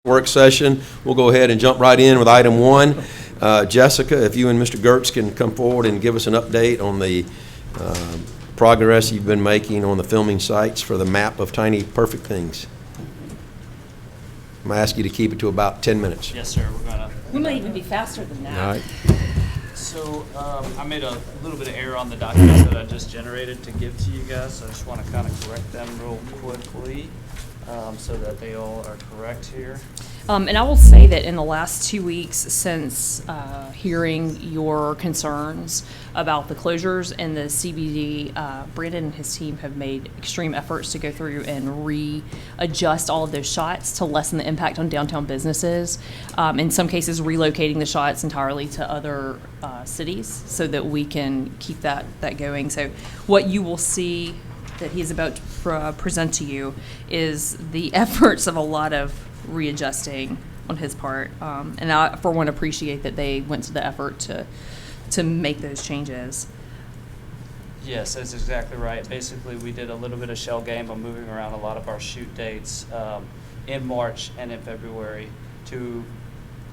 Work session. We'll go ahead and jump right in with item 1. Jessica, if you and Mr. Gertz can come forward and give us an update on the progress you've been making on the filming sites for the map of Tiny Perfect Things. I'm going to ask you to keep it to about 10 minutes. Yes, sir. We might even be faster than that. All right. So I made a little bit of error on the documents that I just generated to give to you guys. So I just want to kind of correct them real quickly so that they all are correct here. And I will say that in the last 2 weeks since hearing your concerns about the closures in the CBD, Brandon and his team have made extreme efforts to go through and readjust all of those shots to lessen the impact on downtown businesses. In some cases, relocating the shots entirely to other cities so that we can keep that going. So what you will see that he's about to present to you is the efforts of a lot of readjusting on his part, and I, for one, appreciate that they went to the effort to make those changes. Yes, that's exactly right. Basically, we did a little bit of shell game of moving around a lot of our shoot dates in March and in February to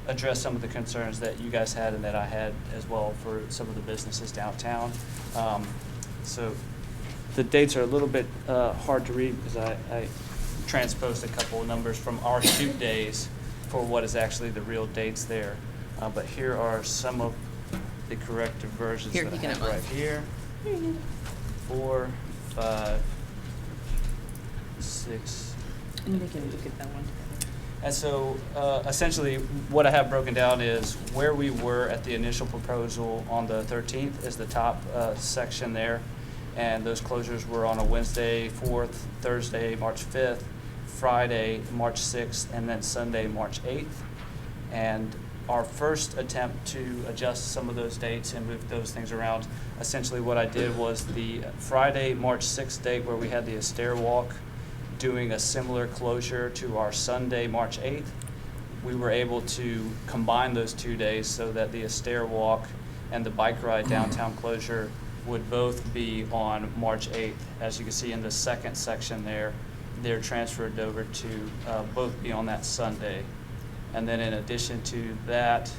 address some of the concerns that you guys had and that I had as well for some of the businesses downtown. So the dates are a little bit hard to read because I transposed a couple of numbers from our shoot days for what is actually the real dates there. But here are some of the corrected versions Here, that I you can have have right mine. here. 4, 5, 6. And they can look at that one. And so essentially what I have broken down is where we were at the initial proposal on the 13th is the top section there. And those closures were on a Wednesday 4th, Thursday, March 5th, Friday, March 6th, and then Sunday, March 8th. And our first attempt to adjust some of those dates and move those things around, essentially what I did was the Friday, March 6th date where we had the Astaire Walk, doing a similar closure to our Sunday, March 8th. We were able to combine those 2 days so that the Astaire Walk and the bike ride downtown closure would both be on March 8th. As you can see in the second section there, they're transferred over to both be on that Sunday. And then in addition to that,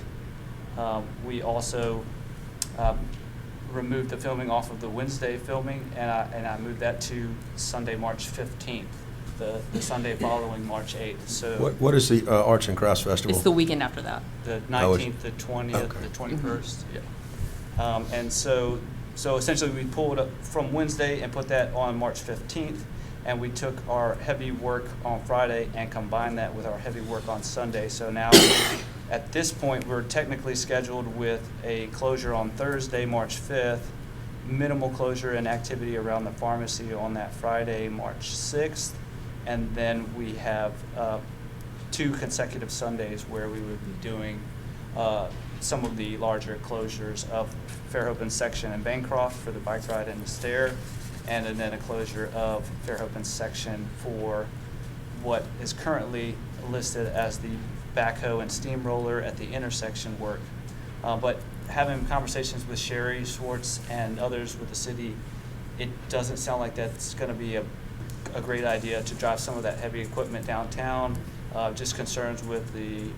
we also removed the filming off of the Wednesday filming, and I moved that to Sunday, March 15th, the Sunday following March 8th. So What is the Arts and Crafts Festival? It's the weekend after that. the 19th, the 20th, Okay. the 21st. Yeah. And so essentially we pulled up from Wednesday and put that on March 15th, and we took our heavy work on Friday and combined that with our heavy work on Sunday. So now at this point we're technically scheduled with a closure on Thursday, March 5th, minimal closure and activity around the pharmacy on that Friday, March 6th, and then we have 2 consecutive Sundays where we would be doing some of the larger closures of Fairhope section and Bancroft for the bike ride and the stair, and then a closure of Fairhope section for what is currently listed as the backhoe and steamroller at the intersection work. But having conversations with Sherry Schwartz and others with the city, it doesn't sound like that's going to be a great idea to drive some of that heavy equipment downtown. Just concerns with the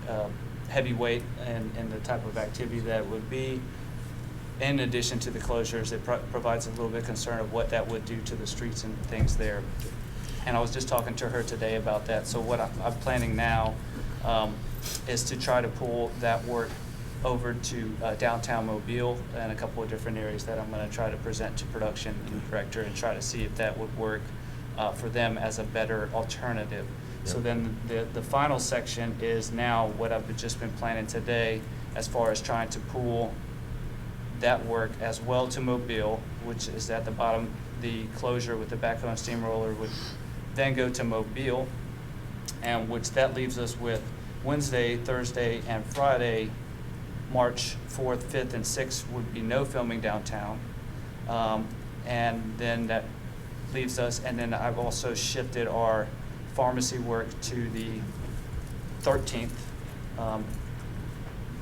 heavy weight and the type of activity that would be. In addition to the closures, it provides a little bit of concern of what that would do to the streets and things there. And I was just talking to her today about that. So what I'm planning now is to try to pull that work over to downtown Mobile and a couple of different areas that I'm going to try to present to production and the director and try to see if that would work for them as a better alternative. So then the final section is now what I've just been planning today as far as trying to pull that work as well to Mobile, which is at the bottom. The closure with the backhoe and steamroller would then go to Mobile, and which that leaves us with Wednesday, Thursday, and Friday, March 4th, 5th, and 6th would be no filming downtown. And then that leaves us, and then I've also shifted our pharmacy work to the 13th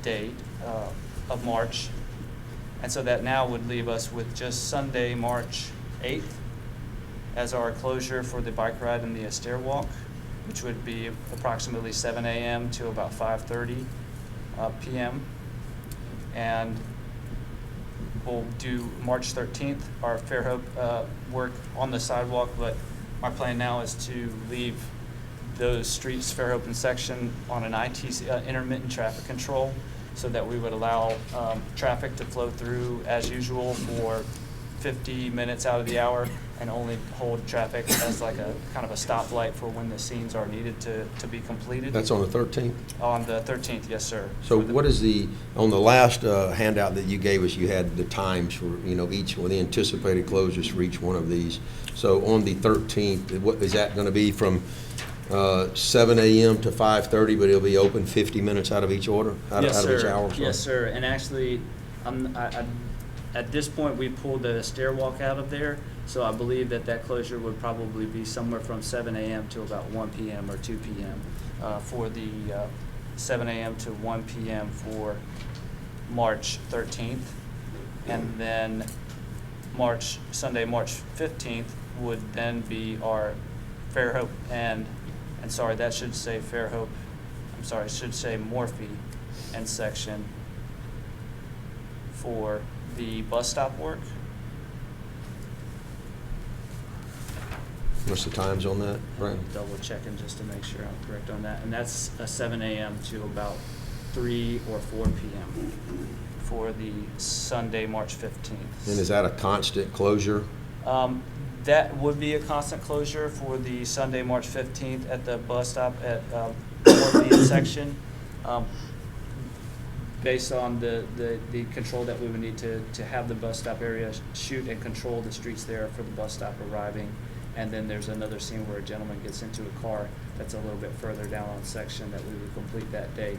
date of March. And so that now would leave us with just Sunday, March 8th as our closure for the bike ride and the Astaire Walk. which would be approximately 7 a.m. to about 5:30 p.m. And we'll do March 13th, our Fairhope work on the sidewalk, but our plan now is to leave those streets, Fairhope and Section, on an ITC, intermittent traffic control, so that we would allow traffic to flow through as usual for 50 minutes out of the hour, and only hold traffic as like a kind of a stoplight for when the scenes are needed to be completed. That's on the 13th? On the 13th, yes, sir. So what is on the last handout that you gave us, you had the times for, each one, the anticipated closures for each one of these. So on the 13th, what is that going to be, from 7 a.m. to 5:30, but it'll be open 50 minutes out of each order? Yes, out of each sir. hour? Sorry. Yes, sir. And actually, at this point, we pulled the stairwalk out of there, so I believe that closure would probably be somewhere from 7 a.m. to about 1 p.m. or 2 p.m. For the 7 a.m. to 1 p.m. for March 13th. And then Sunday, March 15th would then be our Fairhope and sorry, that should say Fairhope, I'm sorry, it should say Morphe and Section for the bus stop work. What's the times on that, Brian? Double checking just to make sure I'm correct on that. And that's 7 a.m. to about 3 or 4 p.m. for the Sunday, March 15th. And is that a constant closure? That would be a constant closure for the Sunday, March 15th at the bus stop at Morphe Section, based on the control that we would need to have the bus stop area shoot and control the streets there for the bus stop arriving. And then there's another scene where a gentleman gets into a car that's a little bit further down on Section that we would complete that day.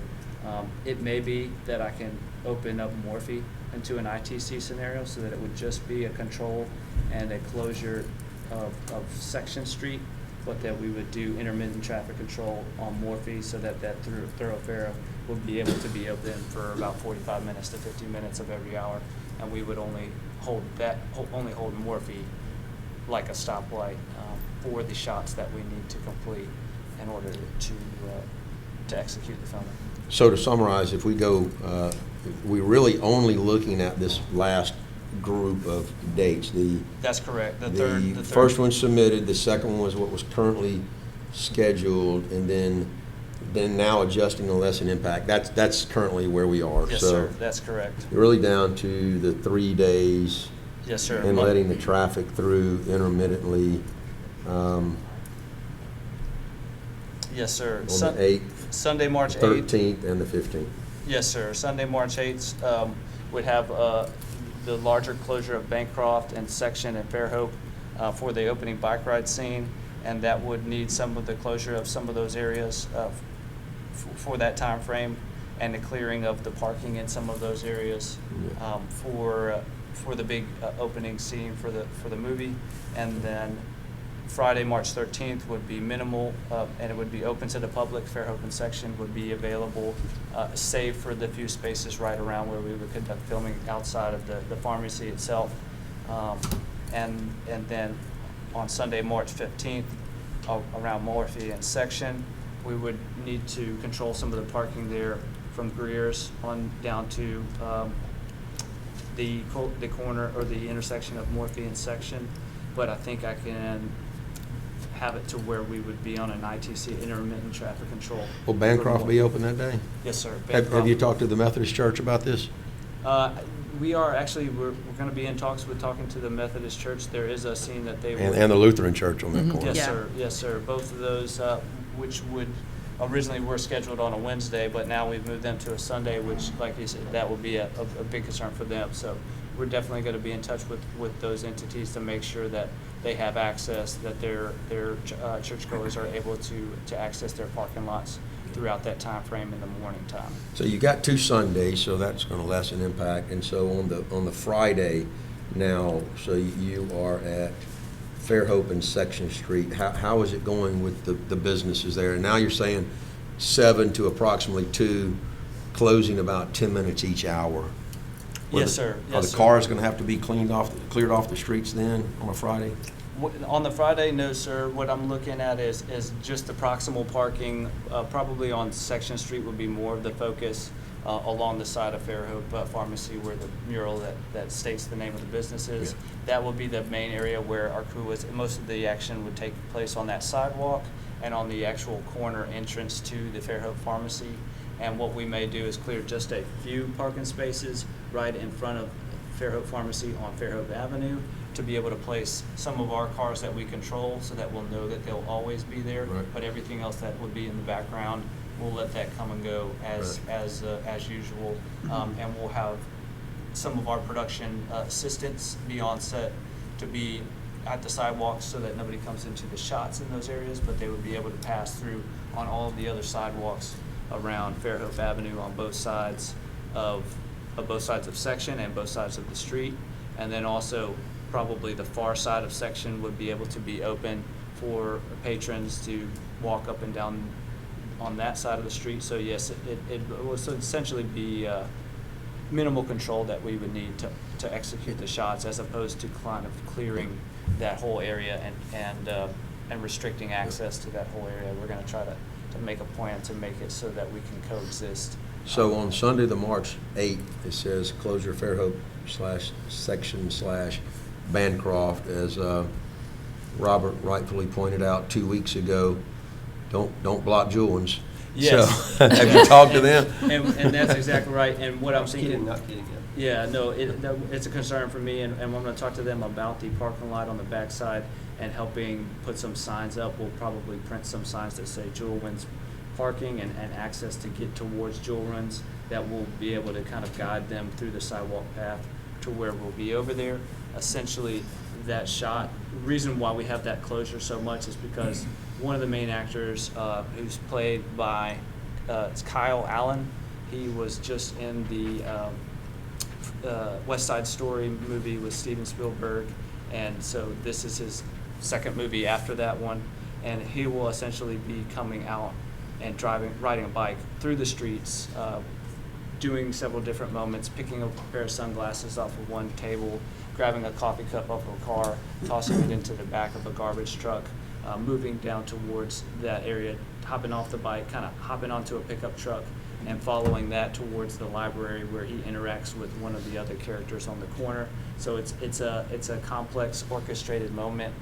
It may be that I can open up Morphe into an ITC scenario so that it would just be a control and a closure of Section Street, but that we would do intermittent traffic control on Morphe so that thoroughfare would be able to be open for about 45 minutes to 50 minutes of every hour, and we would only hold Morphe like a stoplight for the shots that we need to complete in order to execute the filming. So to summarize, if we go, we're really only looking at this last group of dates. That's correct. The The third. first one submitted, the second one was what was currently scheduled, and then now adjusting the lesson impact. That's currently where we are. Yes, So sir. That's correct. you're really down to the 3 days. Yes, sir. And letting the traffic through intermittently Yes, sir. on the 8th, Sunday, March 8th. 13th, and the 15th. Yes, sir. Sunday, March 8th would have the larger closure of Bancroft and Section and Fairhope for the opening bike ride scene, and that would need some of the closure of some of those areas for that time frame, and the clearing of the parking in some of those areas for the big opening scene for the movie. And then Friday, March 13th would be minimal, and it would be open to the public. Fairhope and Section would be available, save for the few spaces right around where we would conduct filming outside of the pharmacy itself. And then on Sunday, March 15th, around Morphe and Section, we would need to control some of the parking there from Greer's on down to the corner or the intersection of Morphe and Section. But I think I can have it to where we would be on an ITC, intermittent traffic control. Will Bancroft be open that day? Yes, sir. Have you talked to the Methodist Church about this? We are actually, we're going to be in talks with talking to the Methodist Church. There is a scene that they would. And the Lutheran Church on that corner? Yes, Yeah. sir. Yes, sir. Both of those, which would originally were scheduled on a Wednesday, but now we've moved them to a Sunday, which, like you said, that will be a big concern for them. So we're definitely going to be in touch with those entities to make sure that they have access, that their churchgoers are able to access their parking lots throughout that time frame in the morning time. So you got 2 Sundays, so that's going to lessen impact. And so on the Friday now, so you are at Fairhope and Section Street. How is it going with the businesses there? And now you're saying 7 to approximately 2, closing about 10 minutes each hour. Yes, sir. Are the cars going to have to be cleared off the streets then on a Friday? On the Friday, no, sir. What I'm looking at is just the proximal parking, probably on Section Street would be more of the focus, along the side of Fairhope Pharmacy where the mural that states the name of the business is. Yeah. That will be the main area where our crew is. Most of the action would take place on that sidewalk and on the actual corner entrance to the Fairhope Pharmacy. And what we may do is clear just a few parking spaces right in front of Fairhope Pharmacy on Fairhope Avenue to be able to place some of our cars that we control so that we'll know that they'll always be there. Right. But everything else that would be in the background, we'll let that come and go as usual. And we'll have some of our production assistants be on set to be at the sidewalks so that nobody comes into the shots in those areas, but they would be able to pass through on all of the other sidewalks around Fairhope Avenue on both sides of Section and both sides of the street. And then also probably the far side of Section would be able to be open for patrons to walk up and down on that side of the street. So yes, it will essentially be minimal control that we would need to execute the shots, as opposed to kind of clearing that whole area and restricting access to that whole area. We're going to try to make a plan to make it so that we can coexist. So on Sunday, the March 8th, it says closure Fairhope /Section/Bancroft, as Robert rightfully pointed out 2 weeks ago. Don't block Julian's. Yes. So, have you talked to them? And that's exactly right. And what I'm thinking. Not kidding. Yeah, no, it's a concern for me, and I'm going to talk to them about the parking lot on the backside and helping put some signs up. We'll probably print some signs that say Jewel Runs parking and access to get towards Jewel Runs, that will be able to kind of guide them through the sidewalk path to where we'll be over there. Essentially, that shot, the reason why we have that closure so much is because one of the main actors, who's played by it's Kyle Allen, he was just in the West Side Story movie with Steven Spielberg, and so this is his second movie after that one, and he will essentially be coming out and riding a bike through the streets, doing several different moments, picking up a pair of sunglasses off of one table, grabbing a coffee cup off of a car, tossing it into the back of a garbage truck, moving down towards that area, hopping off the bike, kind of hopping onto a pickup truck, and following that towards the library where he interacts with one of the other characters on the corner. So it's a complex orchestrated moment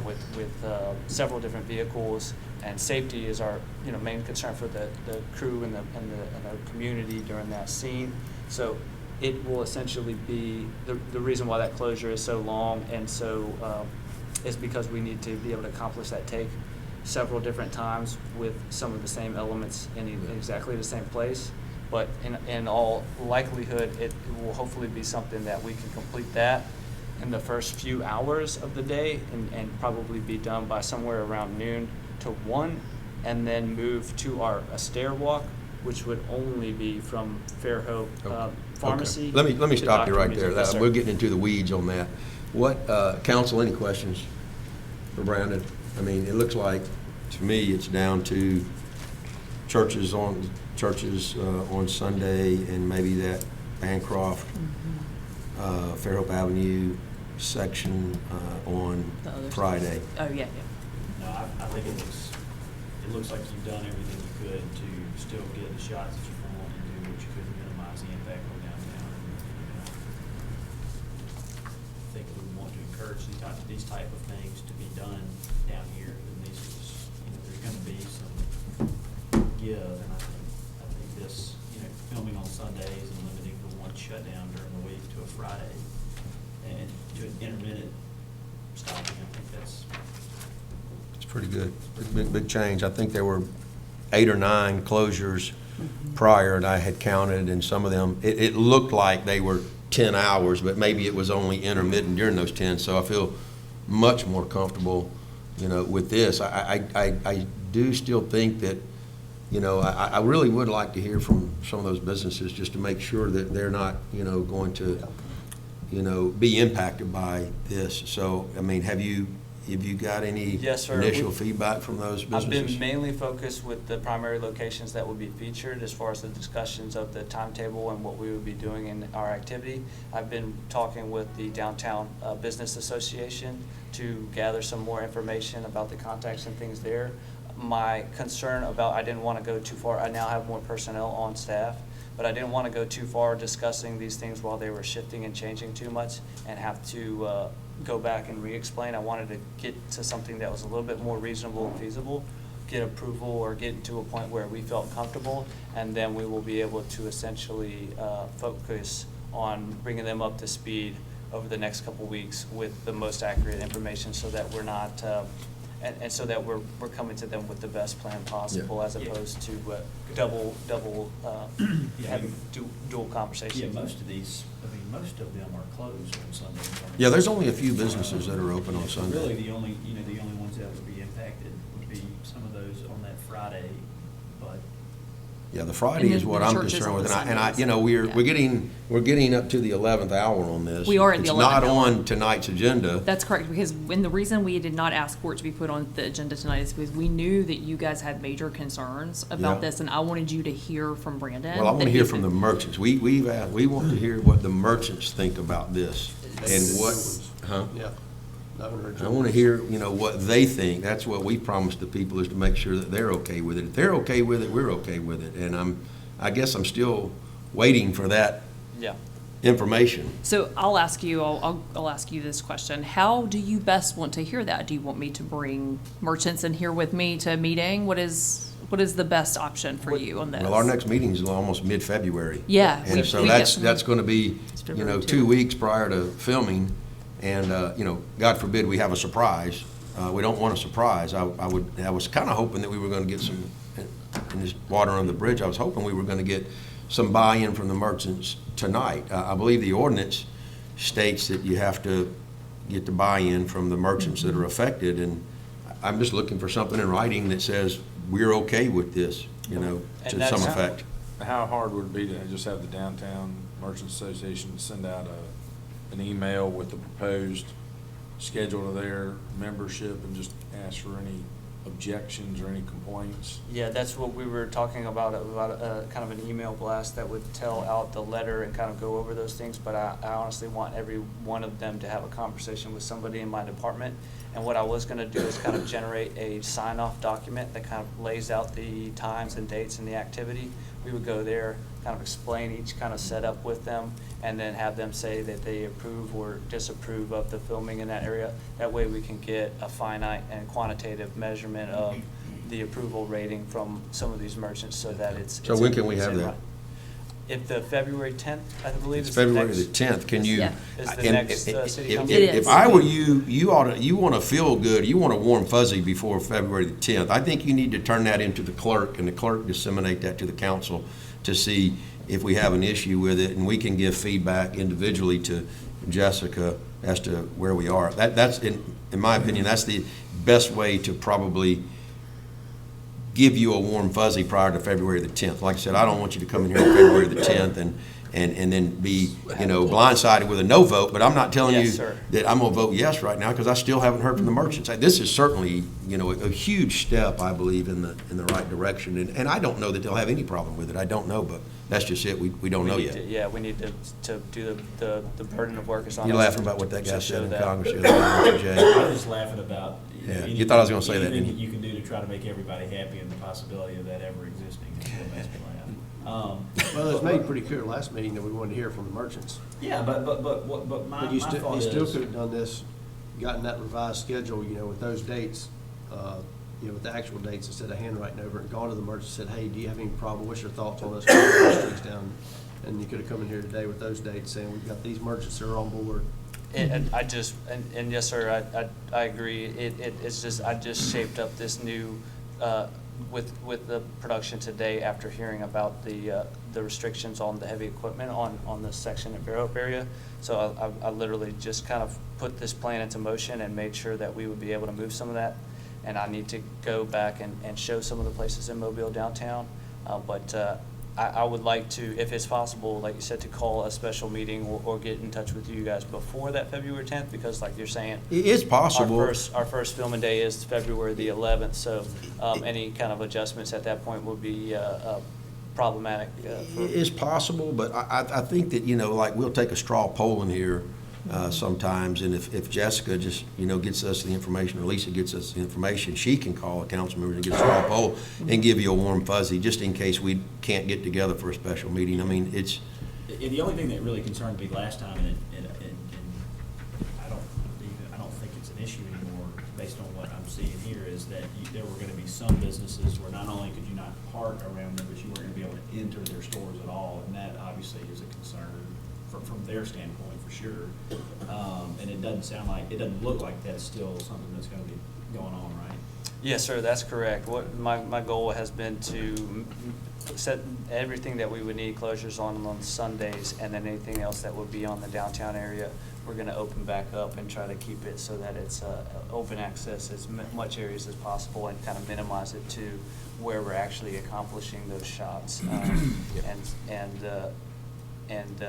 with several different vehicles, and safety is our main concern for the crew and the community during that scene. So it will essentially be the reason why that closure is so long and so is because we need to be able to accomplish that take several different times with some of the same elements in exactly the same place. But in all likelihood, it will hopefully be something that we can complete that in the first few hours of the day and probably be done by somewhere around noon to 1, and then move to a stair walk, which would only be from Fairhope Pharmacy. Okay. Let me to stop you Dr. right Music. there. Yes, sir. We're getting into the weeds on that. What, council, any questions for Brandon? I mean, it looks like, to me, it's down to churches on Sunday and maybe that Bancroft, Fairhope Avenue section on The other Friday. Oh, yeah. No, I think it looks like you've done everything you could to still get the shots that you want and do what you could to minimize the impact on downtown. I think we want to encourage these type of things to be done down here. And these is, there's going to be some give, and I think this, filming on Sundays and limiting the one shutdown during the week to a Friday and to an intermittent stopping, I think that's Pretty good. Big change. I think there were 8 or 9 closures prior, and I had counted, and some of them, it looked like they were 10 hours, but maybe it was only intermittent during those 10. So I feel much more comfortable, with this. I do still think that, I really would like to hear from some of those businesses just to make sure that they're not, going to, be impacted by this. So, I mean, have you have you got any Yes, sir. initial feedback from those I've businesses? been mainly focused with the primary locations that will be featured as far as the discussions of the timetable and what we would be doing in our activity. I've been talking with the Downtown Business Association to gather some more information about the contacts and things there. My concern about, I didn't want to go too far, I now have more personnel on staff, but I didn't want to go too far discussing these things while they were shifting and changing too much and have to go back and re-explain. I wanted to get to something that was a little bit more reasonable and feasible, get approval or get to a point where we felt comfortable, and then we will be able to essentially focus on bringing them up to speed over the next couple weeks with the most accurate information so that we're not, and so that we're coming to them with the best plan possible as opposed to double having dual conversations. Yeah, most of these, I mean, most of them are closed on Sundays. aren't Yeah, they? there's only a few businesses that are open on Yeah, so Sunday. really, the only ones that would be impacted would be some of those on that Friday, but Yeah, the Friday And is then what the I'm churches concerned on with, the and I, Sundays. you know, we're Yeah. getting up to the 11th hour on this. We are at the 11th It's not hour. on tonight's agenda. That's correct, because when the reason we did not ask for it to be put on the agenda tonight is because we knew that you guys had major concerns about Yeah. this, and I wanted you to hear from Brandon. Well, I want that to he hear from could- the merchants. We want to hear what the merchants think about this and what, huh? Yeah. I want to hear, you know, what they think. That's what we promised the people, is to make sure that they're okay with it. If they're okay with it, we're okay with it. And I guess I'm still waiting for that Yeah. information. So I'll ask you, I'll ask you this question. How do you best want to hear that? Do you want me to bring merchants in here with me to a meeting? What is the best option for you on this? Well, our next meeting is almost mid-February. Yeah, And we- so we that's get- going to be, It's you know, February 2 too. weeks prior to filming. And, you know, God forbid we have a surprise. We don't want a surprise. I was kind of hoping that we were going to get some, in this water under the bridge, I was hoping we were going to get some buy-in from the merchants tonight. I believe the ordinance states that you have to get the buy-in from the merchants that are affected. And I'm just looking for something in writing that says, we're okay with this, you know, And to that's- some effect. How hard would it be to just have the Downtown Merchants Association send out an email with the proposed schedule of their membership and just ask for any objections or any complaints? Yeah, that's what we were talking about kind of an email blast that would tell out the letter and kind of go over those things. But I honestly want every one of them to have a conversation with somebody in my department. And what I was going to do is kind of generate a sign-off document that kind of lays out the times and dates and the activity. We would go there, kind of explain each kind of setup with them, and then have them say that they approve or disapprove of the filming in that area. That way we can get a finite and quantitative measurement of the approval rating from some of these merchants so that it's. So when can we have it's in that? writing. If the February 10th, I believe It's is the February next. the 10th. Can you? Yeah. Is the and next, city council- It is. If I were you, you want to feel good, you want a warm fuzzy before February the 10th. I think you need to turn that into the clerk, and the clerk disseminate that to the council to see if we have an issue with it, and we can give feedback individually to Jessica as to where we are. That's, in my opinion, that's the best way to probably give you a warm fuzzy prior to February the 10th. Like I said, I don't want you to come in here on February the 10th and then be, you know, blindsided with a no vote, but I'm not telling Yes, you sir. that I'm going to vote yes right now, because I still haven't heard from the merchants. This is certainly, you know, a huge step, I believe, in the right direction, and I don't know that they'll have any problem with it. I don't know, but that's just it. We don't know We need yet. to- Yeah, we need to do the burden of work is on us. You're laughing about what that to guy show said in that. Congress the other day, Jay. I was just laughing about. Yeah, you thought I was gonna say that, anything didn't you? you can do to try to make everybody happy and the possibility of that ever existing is what makes me laugh. Well, it was made pretty clear last meeting that we wanted to hear from the merchants. Yeah, but my But you thought still is. could have done this, gotten that revised schedule, you know, with those dates, you know, with the actual dates instead of handwriting over it, gone to the merchant, said, hey, do you have any problem? What's your thoughts on us? Closing the streets down? And you could have come in here today with those dates saying, we've got these merchants that are on board. And I just, and yes, sir, I agree. It's just, I just shaped up this new, with the production today after hearing about the restrictions on the heavy equipment on this section at Fairhope area. So I literally just kind of put this plan into motion and made sure that we would be able to move some of that. And I need to go back and show some of the places in Mobile downtown. But I would like to, if it's possible, like you said, to call a special meeting or get in touch with you guys before that February 10th, because like you're saying, It is possible. our first filming day is February the 11th, so any kind of adjustments at that point would be problematic. It's possible, but I think that, like, we'll take a straw poll in here sometimes, and if Jessica just, gets us the information, or Lisa gets us the information, she can call a council member and get a straw poll and give you a warm fuzzy, just in case we can't get together for a special meeting. I mean, it's... The only thing that really concerned me last time, and I don't think it's an issue anymore, based on what I'm seeing here, is that there were gonna be some businesses where not only could you not park around them, but you weren't gonna be able to enter their stores at all, and that obviously is a concern from their standpoint, for sure. And it doesn't look like that's still something that's gonna be going on, right? Yes, sir, that's correct. What my goal has been to set everything that we would need closures on Sundays, and then anything else that would be on the downtown area, we're going to open back up and try to keep it so that it's open access as much areas as possible, and kind of minimize it to where we're actually accomplishing those shots. And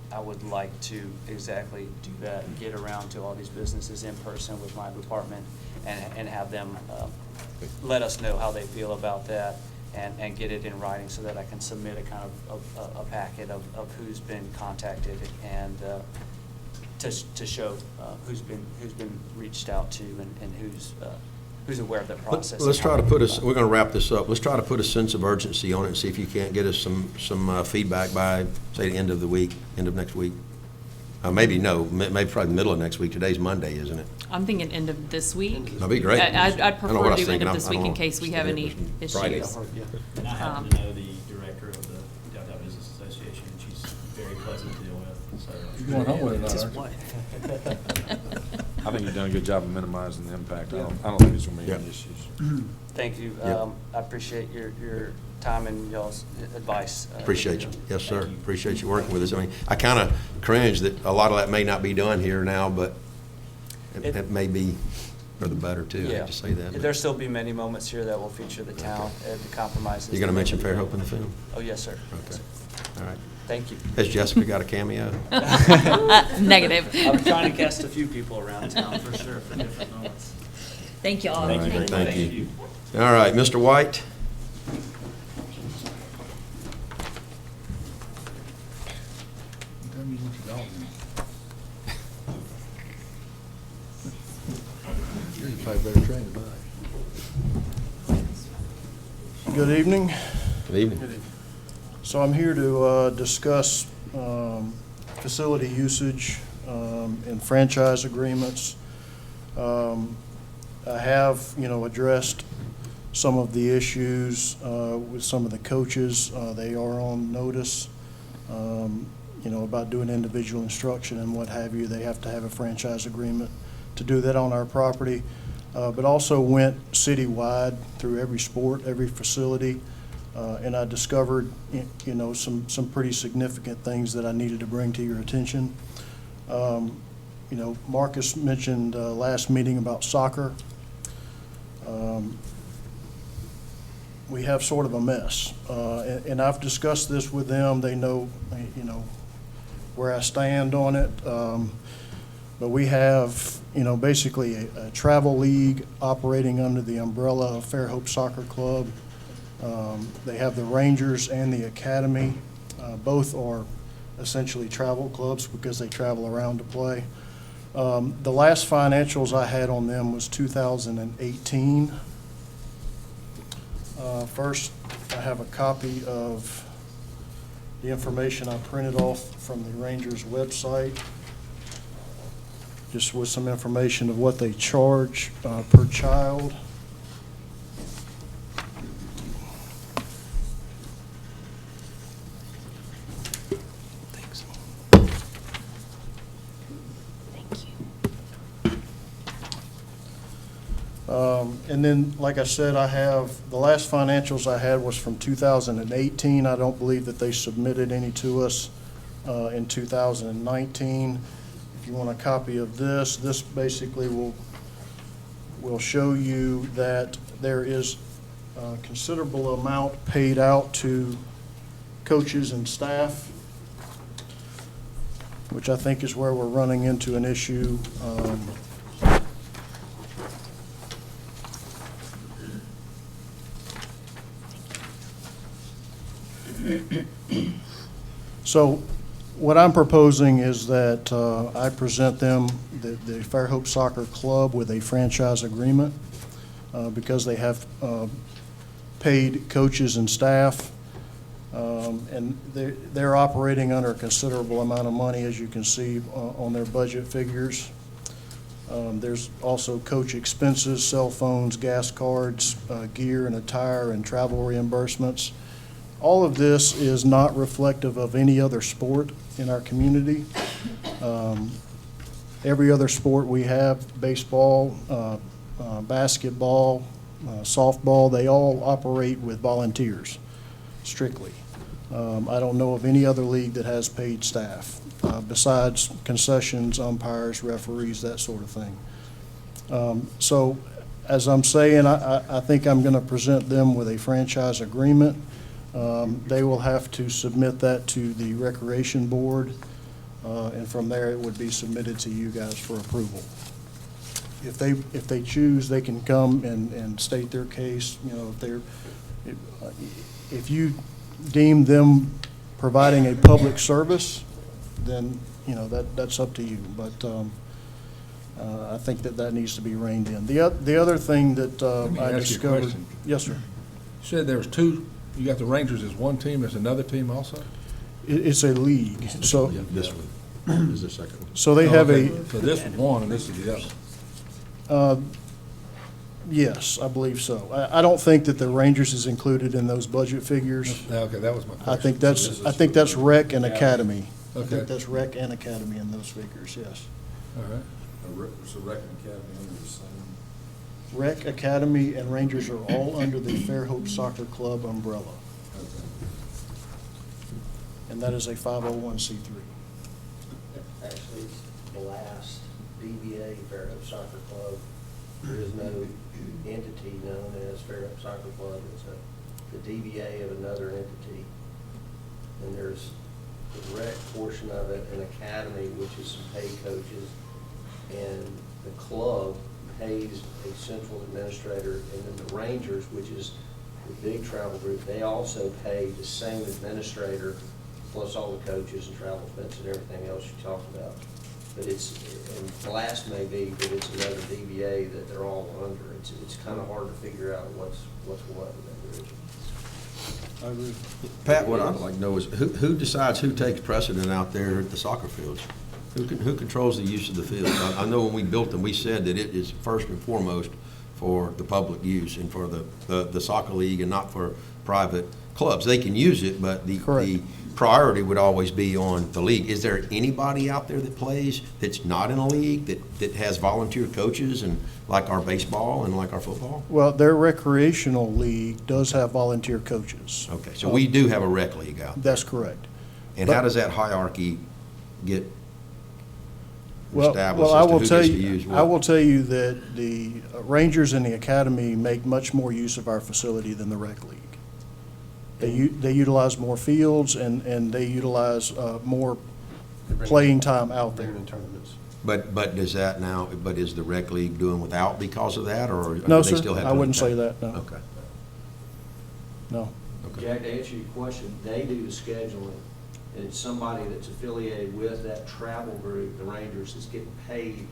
I would like to exactly do that and get around to all these businesses in person with my department and have them let us know how they feel about that, and get it in writing so that I can submit a kind of a packet of who's been contacted, and to show who's been reached out to, and who's aware of that process. Let's try to we're going to wrap this up. Let's try to put a sense of urgency on it and see if you can't get us some feedback by, say, the end of next week. Maybe probably the middle of next week. Today's Monday, isn't it? I'm thinking end of this week. That'd be great. I'd I don't know what prefer I to was do end thinking. of this I week don't in know. case we have any Friday. issues. And I happen to know the director of the Downtown Business Association, and she's very pleasant to deal with, so. You're going home with it now, Just aren't you? what? I think you've done a good job of minimizing the impact. I don't think there's gonna be any Yeah. issues. Thank you. Yep. I appreciate your time and y'all's advice. Appreciate you. Yes, sir. Thank you. Appreciate you working with us. I mean, I kind of cringe that a lot of that may not be done here now, but it may be for the better, too. I Yeah. hate to say that. but- There'll still be many moments here that will feature the town, the compromises. You going to mention Fairhope in the film? Oh, yes, sir. Okay. All right. Thank you. Has Jessica got a cameo? Negative. I'm trying to cast a few people around town for sure for different moments. Thank y'all. Thank you very much. Thank you. All right, Mr. White? Good evening. Good evening. So I'm here to discuss facility usage and franchise agreements. I have, addressed some of the issues with some of the coaches. They are on notice, about doing individual instruction and what have you. They have to have a franchise agreement to do that on our property. But also went citywide through every sport, every facility, and I discovered, some pretty significant things that I needed to bring to your attention. Marcus mentioned last meeting about soccer. We have sort of a mess, and I've discussed this with them. They know, where I stand on it. But we have, basically a travel league operating under the umbrella of Fairhope Soccer Club. They have the Rangers and the Academy. Both are essentially travel clubs because they travel around to play. The last financials I had on them was 2018. First, I have a copy of the information I printed off from the Rangers website, just with some information of what they charge per child. Thanks. Thank you. And then, like I said, I have, the last financials I had was from 2018. I don't believe that they submitted any to us in 2019. If you want a copy of this basically will show you that there is a considerable amount paid out to coaches and staff, which I think is where we're running into an issue. So what I'm proposing is that I present them, the Fairhope Soccer Club, with a franchise agreement because they have paid coaches and staff. And they're operating under a considerable amount of money, as you can see on their budget figures. There's also coach expenses, cell phones, gas cards, gear and attire, and travel reimbursements. All of this is not reflective of any other sport in our community. Every other sport we have, baseball, basketball, softball, they all operate with volunteers, strictly. I don't know of any other league that has paid staff, besides concessions, umpires, referees, that sort of thing. So, as I'm saying, I think I'm going to present them with a franchise agreement. They will have to submit that to the Recreation Board, and from there it would be submitted to you guys for approval. If they choose, they can come and state their case. You know, if you deem them providing a public service, then, you know, that's up to you. But I think that needs to be reined in. The other thing that I discovered. Question. Yes, sir. You said there was two, you got the Rangers as one team, there's another team also? It's a league, so, This one is the second one. so they have Okay, a, so this is one and this is the other. yes, I believe so. I don't think that the Rangers is included in those budget figures. Okay, that was my question. I think that's rec and academy. I Okay. think that's rec and academy in those figures, yes. All right. So Rec Academy under the same. Rec, academy, and Rangers are all under the Fairhope Soccer Club umbrella, Okay. and that is a 501c3. Actually, it's the last DBA Fairhope Soccer Club. There is no entity known as Fairhope Soccer Club. It's the DBA of another entity. And there's the rec portion of it, an academy, which is some paid coaches, and the club pays a central administrator, and then the Rangers, which is the big travel group, they also pay the same administrator, plus all the coaches and travel expenses and everything else you talked about. But it's, and the last may be that it's another DBA that they're all under. It's kind of hard to figure out what's what in that division. I agree. Pat, what I'd like to know is who decides who takes precedent out there at the soccer fields? Who controls the use of the field? I know when we built them, we said that it is first and foremost for the public use and for the soccer league and not for private clubs. They can use it, but the priority would always be on the league. Is there anybody out there that plays that's not in a league that has volunteer coaches and like our baseball and like our football? Well, their recreational league does have volunteer coaches. Okay, so we do have a rec league out there. That's correct. And how does that hierarchy get Well, established I as to will who tell gets to you, use what? I will tell you that the Rangers and the academy make much more use of our facility than the rec league. They utilize more fields and they utilize more playing time out there. In tournaments. But does that now, but is the rec league doing without because of that, or do No, they sir, still have to? I wouldn't say maintain? that, no. Okay. No. Okay. Jack, to answer your question, they do the scheduling, and it's somebody that's affiliated with that travel group, the Rangers, that's getting paid.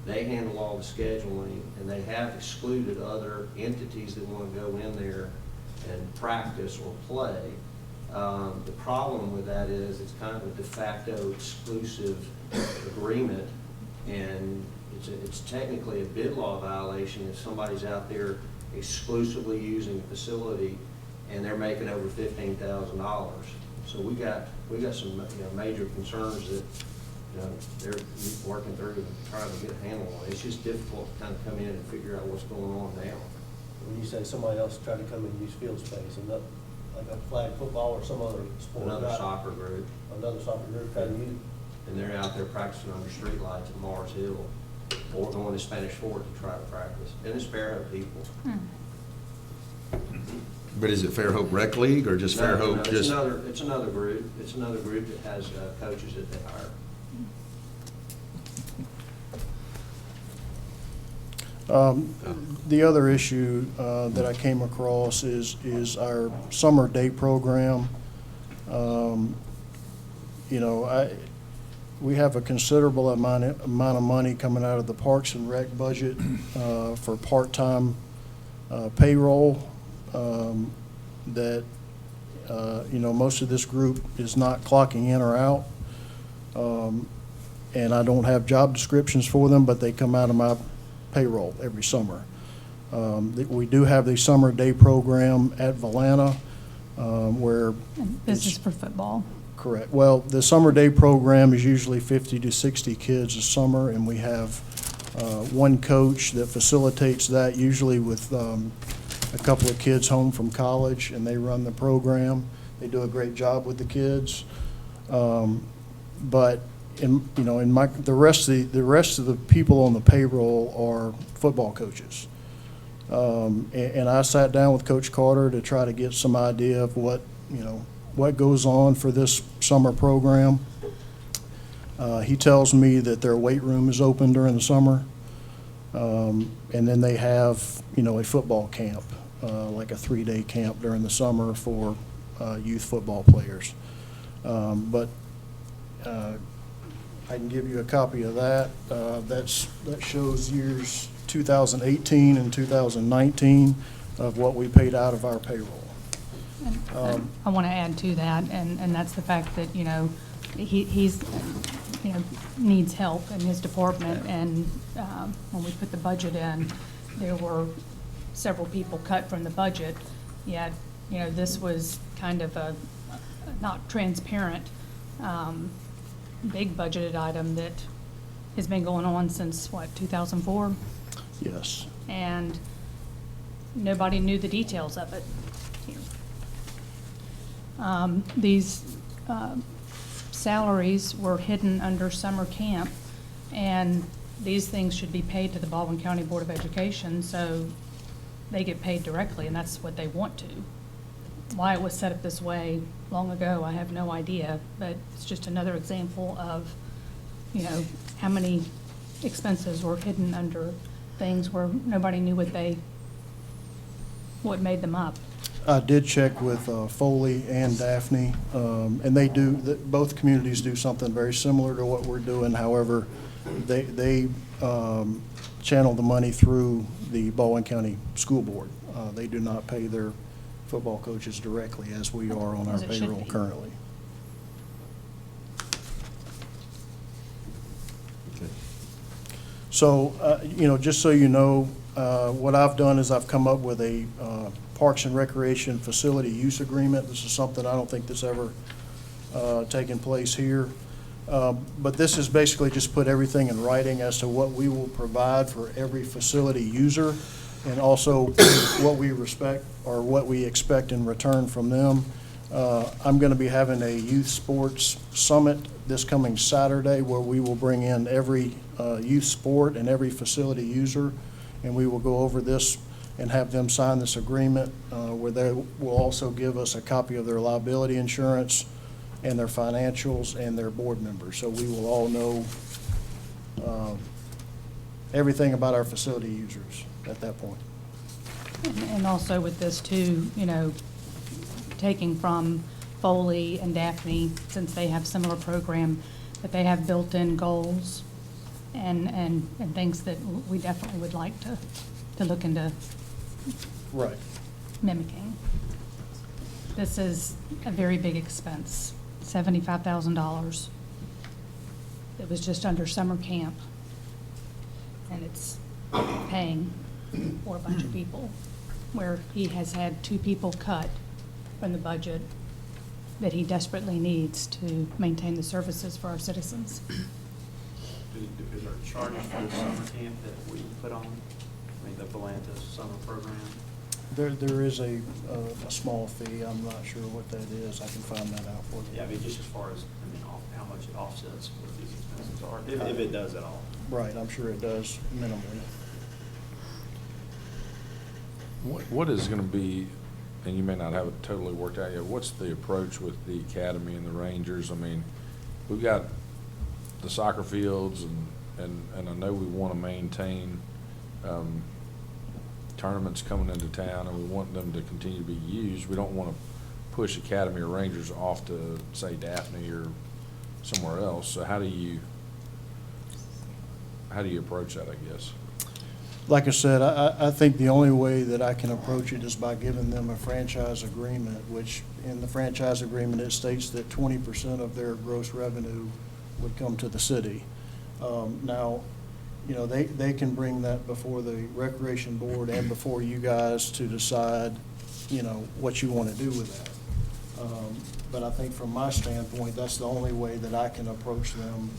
They handle all the scheduling, and they have excluded other entities that want to go in there and practice or play. The problem with that is it's kind of a de facto exclusive agreement, and it's technically a bid law violation if somebody's out there exclusively using the facility and they're making over $15,000. So we got some major concerns that they're working through and trying to get a handle on. It's just difficult to kind of come in and figure out what's going on now. When you say somebody else tried to come and use field space, and like a flag football or some other sport, Another right? soccer group, Another soccer group tried to use. and they're out there practicing under streetlights at Mars Hill, or going to Spanish Fort to try to practice. And it's Fairhope people. But is it Fairhope Rec League or just No, no, Fairhope? Just It's another group. It's another group that has coaches that they hire. The other issue that I came across is our summer day program. You know, we have a considerable amount of money coming out of the Parks and Rec budget for part-time payroll that, you know, most of this group is not clocking in or out. And I don't have job descriptions for them, but they come out of my payroll every summer. We do have the summer day program at Valana where. And this is for football. Correct. Well, the summer day program is usually 50 to 60 kids a summer, and we have one coach that facilitates that, usually with a couple of kids home from college, and they run the program. They do a great job with the kids. But the rest of the people on the payroll are football coaches. And I sat down with Coach Carter to try to get some idea of what goes on for this summer program. He tells me that their weight room is open during the summer. And then they have, a football camp, like a 3-day camp during the summer for youth football players. But I can give you a copy of that. That shows years 2018 and 2019 of what we paid out of our payroll. And I want to add to that, and that's the fact that, he's, needs help in his department. And when we put the budget in, there were several people cut from the budget. Yet, this was kind of a not transparent, big budgeted item that has been going on since, 2004? Yes. And nobody knew the details of it. These salaries were hidden under summer camp, and these things should be paid to the Baldwin County Board of Education, so they get paid directly, and that's what they want to. Why it was set up this way long ago, I have no idea, but it's just another example of, how many expenses were hidden under things where nobody knew what made them up. I did check with Foley and Daphne, and both communities do something very similar to what we're doing. However, they channel the money through the Baldwin County School Board. They do not pay their football coaches directly as we are on our As it should payroll be. currently. So, just so you know, what I've done is I've come up with a Parks and Recreation Facility Use Agreement. This is something I don't think that's ever taken place here. But this is basically just put everything in writing as to what we will provide for every facility user, and also what we respect or what we expect in return from them. I'm going to be having a youth sports summit this coming Saturday where we will bring in every youth sport and every facility user, and we will go over this and have them sign this agreement where they will also give us a copy of their liability insurance and their financials and their board members. So we will all know everything about our facility users at that point. And also with this too, taking from Foley and Daphne, since they have similar program, that they have built-in goals and things that we definitely would like to look into Right. mimicking. This is a very big expense, $75,000. It was just under summer camp, and it's paying for a bunch of people, where he has had 2 people cut from the budget that he desperately needs to maintain the services for our citizens. Is there charges for the summer camp that we put on? The Volantis summer program? There is a small fee. I'm not sure what that is. I can find that out for you. Yeah, just as far as, how much it offsets what these expenses are, if it does at all. Right, I'm sure it does minimally. What is going to be and you may not have it totally worked out yet, what's the approach with the academy and the Rangers? I mean, we've got the soccer fields, and I know we want to maintain tournaments coming into town, and we want them to continue to be used. We don't want to push academy or Rangers off to, say, Daphne or somewhere else. So how do you approach that, I guess? Like I said, I think the only way that I can approach it is by giving them a franchise agreement, which in the franchise agreement, it states that 20% of their gross revenue would come to the city. Now, you know, they can bring that before the Recreation Board and before you guys to decide, you know, what you want to do with that. But I think from my standpoint, that's the only way that I can approach them,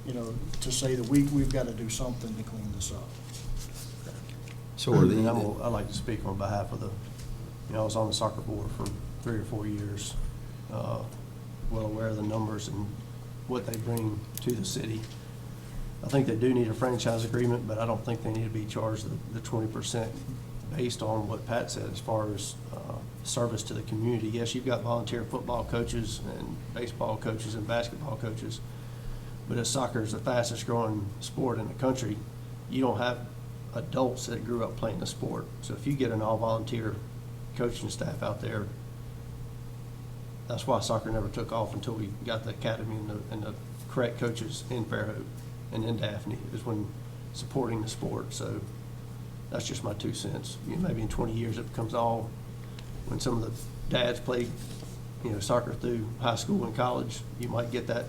you know, to say that we've got to do something to clean this up. So are And the, I'd like to speak on behalf of the, you know, I was on the soccer board for 3 or 4 years, well aware of the numbers and what they bring to the city. I think they do need a franchise agreement, but I don't think they need to be charged the 20% based on what Pat said as far as service to the community. Yes, you've got volunteer football coaches and baseball coaches and basketball coaches, but as soccer is the fastest growing sport in the country, you don't have adults that grew up playing the sport. So if you get an all-volunteer coaching staff out there, that's why soccer never took off until we got the academy and the correct coaches in Fairhope and in Daphne, is when supporting the sport. So that's just my 2 cents. You know, maybe in 20 years it becomes all, when some of the dads played, you know, soccer through high school and college, you might get that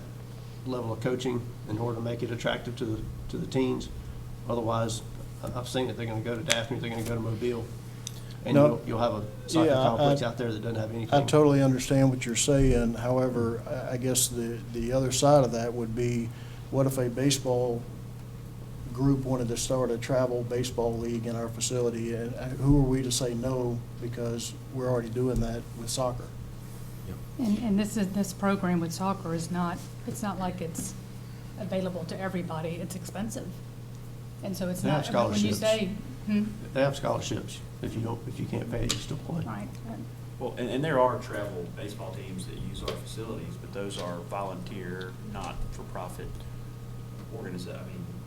level of coaching in order to make it attractive to the teens. Otherwise, I've seen it, they're going to go to Daphne, they're going to go to Mobile, and No. you'll have a soccer Yeah, complex out there that doesn't have anything. I totally understand what you're saying. However, I guess the other side of that would be, what if a baseball group wanted to start a travel baseball league in our facility, and who are we to say no, because we're already doing that with soccer? And this program with soccer is not, it's not like it's available to everybody. It's expensive. And so it's They have not, when you scholarships. say, They have scholarships. If you can't pay, you still play. right. Well, and there are travel baseball teams that use our facilities, but those are volunteer, not for-profit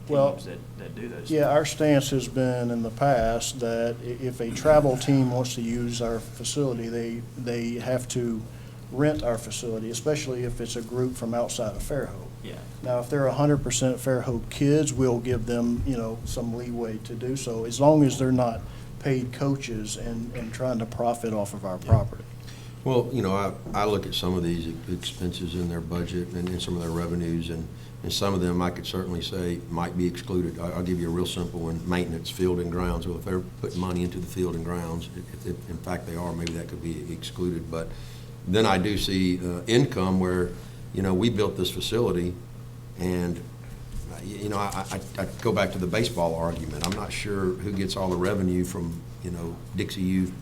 Well, teams that do those. Yeah, our stance has been in the past that if a travel team wants to use our facility, they have to rent our facility, especially if it's a group from outside of Fairhope. Yeah. Now, if they're 100% Fairhope kids, we'll give them, you know, some leeway to do so, as long as they're not paid coaches and trying to profit off of our property. well, you know, I look at some of these expenses in their budget and some of their revenues, and some of them I could certainly say might be excluded. I'll give you a real simple one: maintenance, field and grounds. Well, if they're putting money into the field and grounds, if in fact they are, maybe that could be excluded. But then I do see income where, you know, we built this facility, and you know, I go back to the baseball argument. I'm not sure who gets all the revenue from, you know, Dixie Youth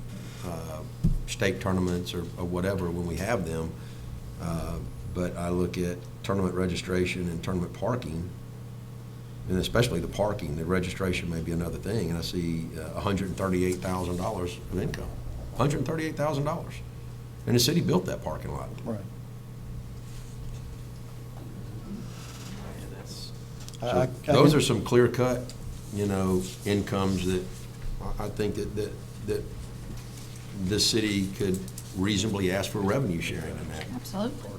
state tournaments or whatever when we have them. But I look at tournament registration and tournament parking, and especially the parking. The registration may be another thing, and I see $138,000 of income. $138,000. And the city built that parking lot. Right. Yeah, that's, So those are some clear-cut, you know, incomes that I think that this city could reasonably ask for revenue sharing in that. Absolutely.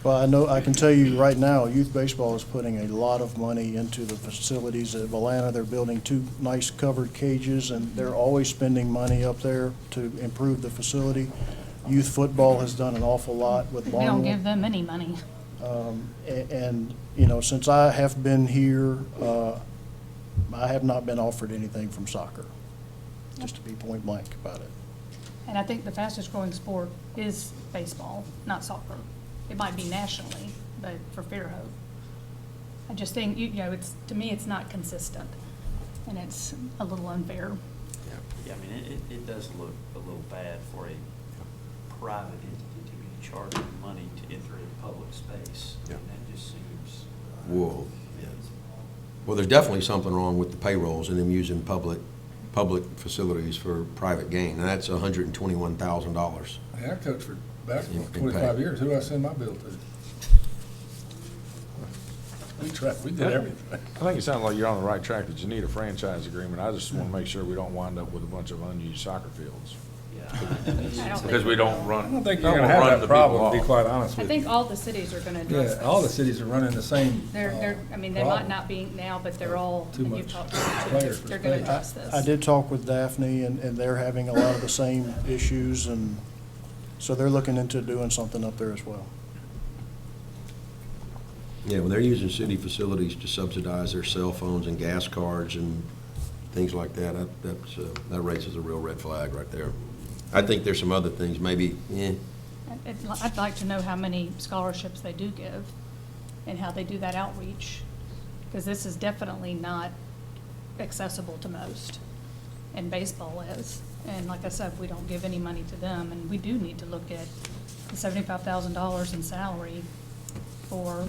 Well, I can tell you right now, youth baseball is putting a lot of money into the facilities at Valana. They're building 2 nice covered cages, and they're always spending money up there to improve the facility. Youth football has done an awful lot with We Barnwell. don't give them any money. And, you know, since I have been here, I have not been offered anything from soccer, just to be point blank about it. And I think the fastest growing sport is baseball, not soccer. It might be nationally, but for Fairhope. I just think, you know, to me, it's not consistent, and it's a little unfair. yeah, I mean, it does look a little bad for a private entity to be charging money to enter a public space. Yeah. And that just seems. Whoa. Well, there's definitely something wrong with the payrolls and them using public public facilities for private gain, and that's $121,000. Hey, I coached for basketball In for 25 pay. years. Who do I send my bill to? We did everything. I think it sounds like you're on the right track, that you need a franchise agreement. I just want to make sure we don't wind up with a bunch of unused soccer fields. I don't Because think we we don't will. run. I don't think I you're don't gonna have run that the problem, people to be off. quite honest I with think you. all the cities are gonna address this. Yeah, all the cities are running the same. They're, I mean, they might problem. not be now, but they're all, Too and much you've talked to them too, players for they're gonna space. address this. I did talk with Daphne, and they're having a lot of the same issues, and so they're looking into doing something up there as well. Yeah, well, they're using city facilities to subsidize their cell phones and gas cards and things like that. That raises a real red flag right there. I think there's some other things, maybe, I'd like to know how many scholarships they do give and how they do that outreach, because this is definitely not accessible to most, and baseball is. And like I said, we don't give any money to them, and we do need to look at the $75,000 in salary for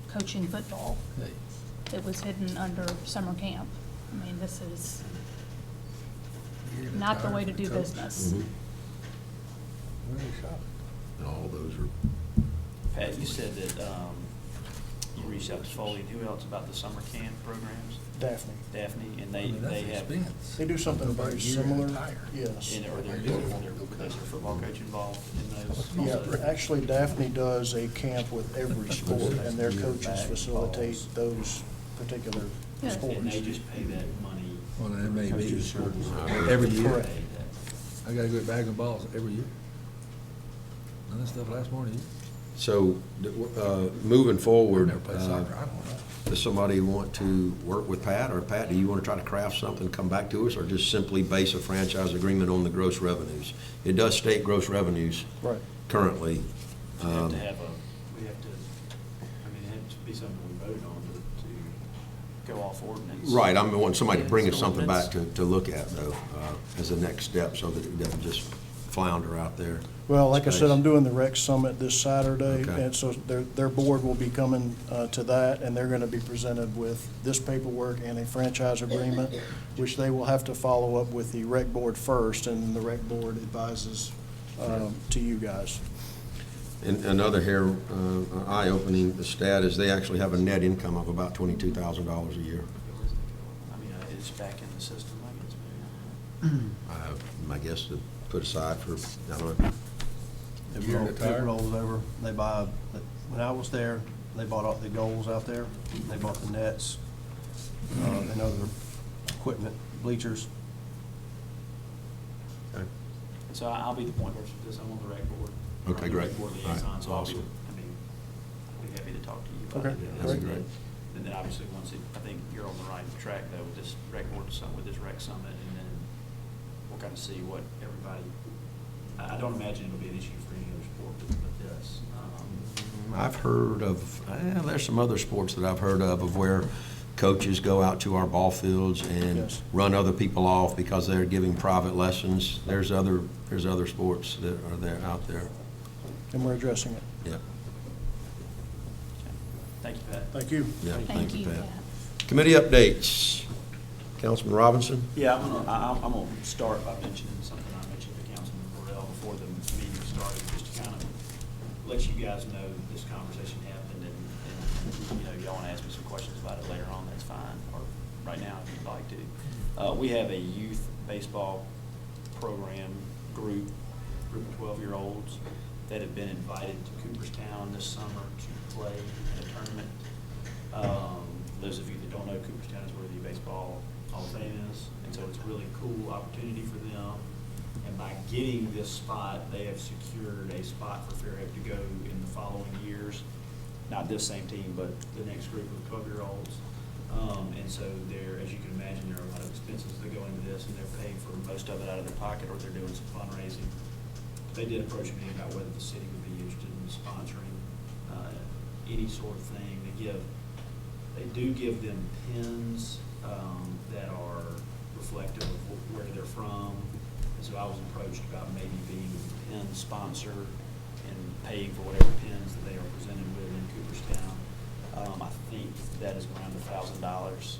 coaching football. Hey, It was hidden under summer camp. I mean, this is you're not the way to retired do coach. business. Mhm. Where are they shopping? and all those are, Pat, you said that you reached out to Foley and who else about the summer camp programs? Daphne, Daphne, and I mean, that's they have, expense. they do something About a very year similar, retired. yes. and are there, is their football coach involved in those? Yeah, also? actually Daphne does a camp with every sport, and their coaches Bag, facilitate balls. those particular Yeah. sports. And they just pay that money. On an MAB. Coaches, sure. Every year. Correct. Pay that. I gotta go bagging balls every year. None of that stuff lasts more than a year. so, moving forward, Never played soccer, I don't know. does somebody want to work with Pat, or Pat, do you want to try to craft something, come back to us, or just simply base a franchise agreement on the gross revenues? It does state gross revenues Right. currently. We have to have we have to, I mean, it has to be something we voted on to go off ordinance. Right, I'm wanting somebody to bring us Yeah, something back ordinance. to look at, though, as a next step, so that it doesn't just flounder out there. Well, like I said, Space. I'm doing the rec summit this Saturday, Okay. and so their board will be coming to that, and they're gonna be presented with this paperwork and a franchise agreement, which they will have to follow up with the rec board first, and the rec board advises to you guys. And another here, eye-opening stat is they actually have a net income of about $22,000 a year. I mean, it's back in the system, I guess. I guess to put aside for, I don't know. It rolls over. They buy, when I was there, they bought all the goals out there. They bought the nets, and other equipment, bleachers. Okay. And so I'll be the point person for this, I'm on the rec board. Okay, I'm the great. rec board All right, liaison, so I'll be, awesome. I mean, I'll be happy to talk to you about Okay, it. That'd be great. And then obviously, once it, I think you're on the right track though with this rec board, with this rec summit, and then we'll kind of see what everybody, I don't imagine it'll be an issue for any other sport but this. I've heard of, there's some other sports that I've heard of where coaches go out to our ball fields and Yes. run other people off because they're giving private lessons. There's other sports that are there, out there. And we're addressing it. Yeah, Thank you, Pat. Thank you. yeah, Thank you, Pat. Pat. Committee updates. Councilman Robinson? Yeah, I'm gonna start by mentioning something I mentioned to Councilman Burrell before the meeting started, just to kind of let you guys know that this conversation happened, and you know, y'all wanna ask me some questions about it later on, that's fine, or right now if you'd like to. We have a youth baseball program group of 12-year-olds that have been invited to Cooperstown this summer to play in a tournament. Those of you that don't know, Cooperstown is where the Baseball Hall of Fame is, and so it's a really cool opportunity for them. And by getting this spot, they have secured a spot for Fairhope to go in the following years. Not this same team, but the next group of 12-year-olds. And so there, as you can imagine, there are a lot of expenses that go into this, and they're paying for most of it out of their pocket, or they're doing some fundraising. They did approach me about whether the city would be interested in sponsoring any sort of thing. They do give them pins that are reflective of where they're from. And so I was approached about maybe being a pin sponsor and paying for whatever pins that they are presented with in Cooperstown. I think that is around $1,000.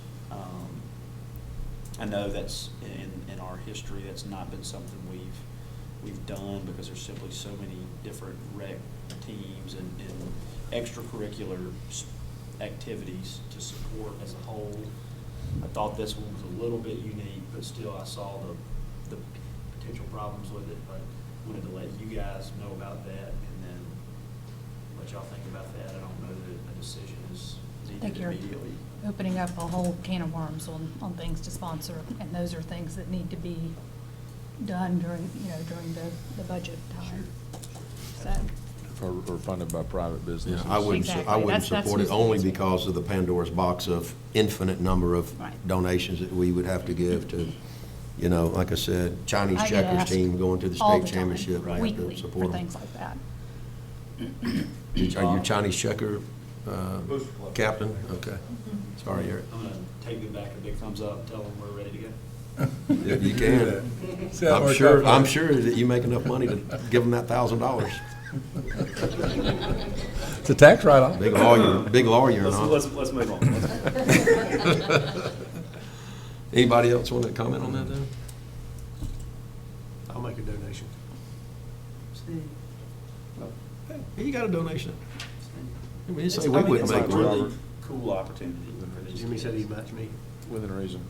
I know that's in our history, that's not been something we've done because there's simply so many different rec teams and extracurricular activities to support as a whole. I thought this one was a little bit unique, but still I saw the potential problems with it, but wanted to let you guys know about that and then what y'all think about that. I don't know that a decision is I think needed you're immediately. opening up a whole can of worms on things to sponsor, and those are things that need to be done during the budget time. So, Or funded by private Yeah, businesses. I wouldn't, Exactly. I wouldn't That's support it who's only answering. because of the Pandora's box of infinite number of Right. donations that we would have to give to, like I said, Chinese I get checkers asked team going to the all state the time, championship. We have to weekly, support for them. things like that. Are you Chinese checker Booster Club. captain? Okay. Sorry, Eric. I'm gonna take it back a big thumbs up, and tell them we're ready to go. If you can. See how it I'm works sure, out I'm for sure that you make enough money to give them that $1,000. you. It's a tax write-off. Big lawyer and all. Let's move on. Anybody else want to comment on that then? I'll make a donation. Hey, you got a donation. We didn't say It's- we I mean, wouldn't it's make a one. really cool opportunity for these Jimmy said kids. he'd match me. Within reason.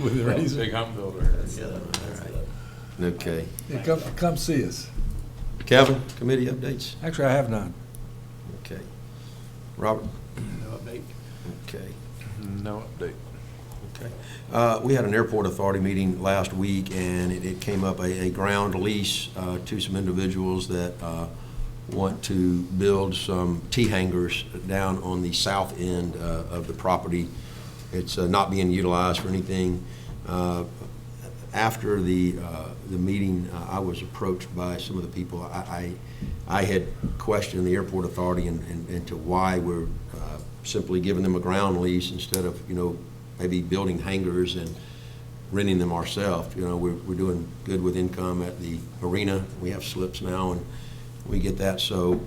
With the reason. Big home builder. Okay. Yeah, come see us. Kevin, committee updates? Actually, I have none. Okay. Robert? No update. Okay. No update. Okay. We had an airport authority meeting last week, and it came up a ground lease to some individuals that want to build some T-hangars down on the south end of the property. It's not being utilized for anything. After the meeting, I was approached by some of the people. I had questioned the airport authority and to why we're simply giving them a ground lease instead of, maybe building hangars and renting them ourselves. We're doing good with income at the arena. We have slips now, and we get that. So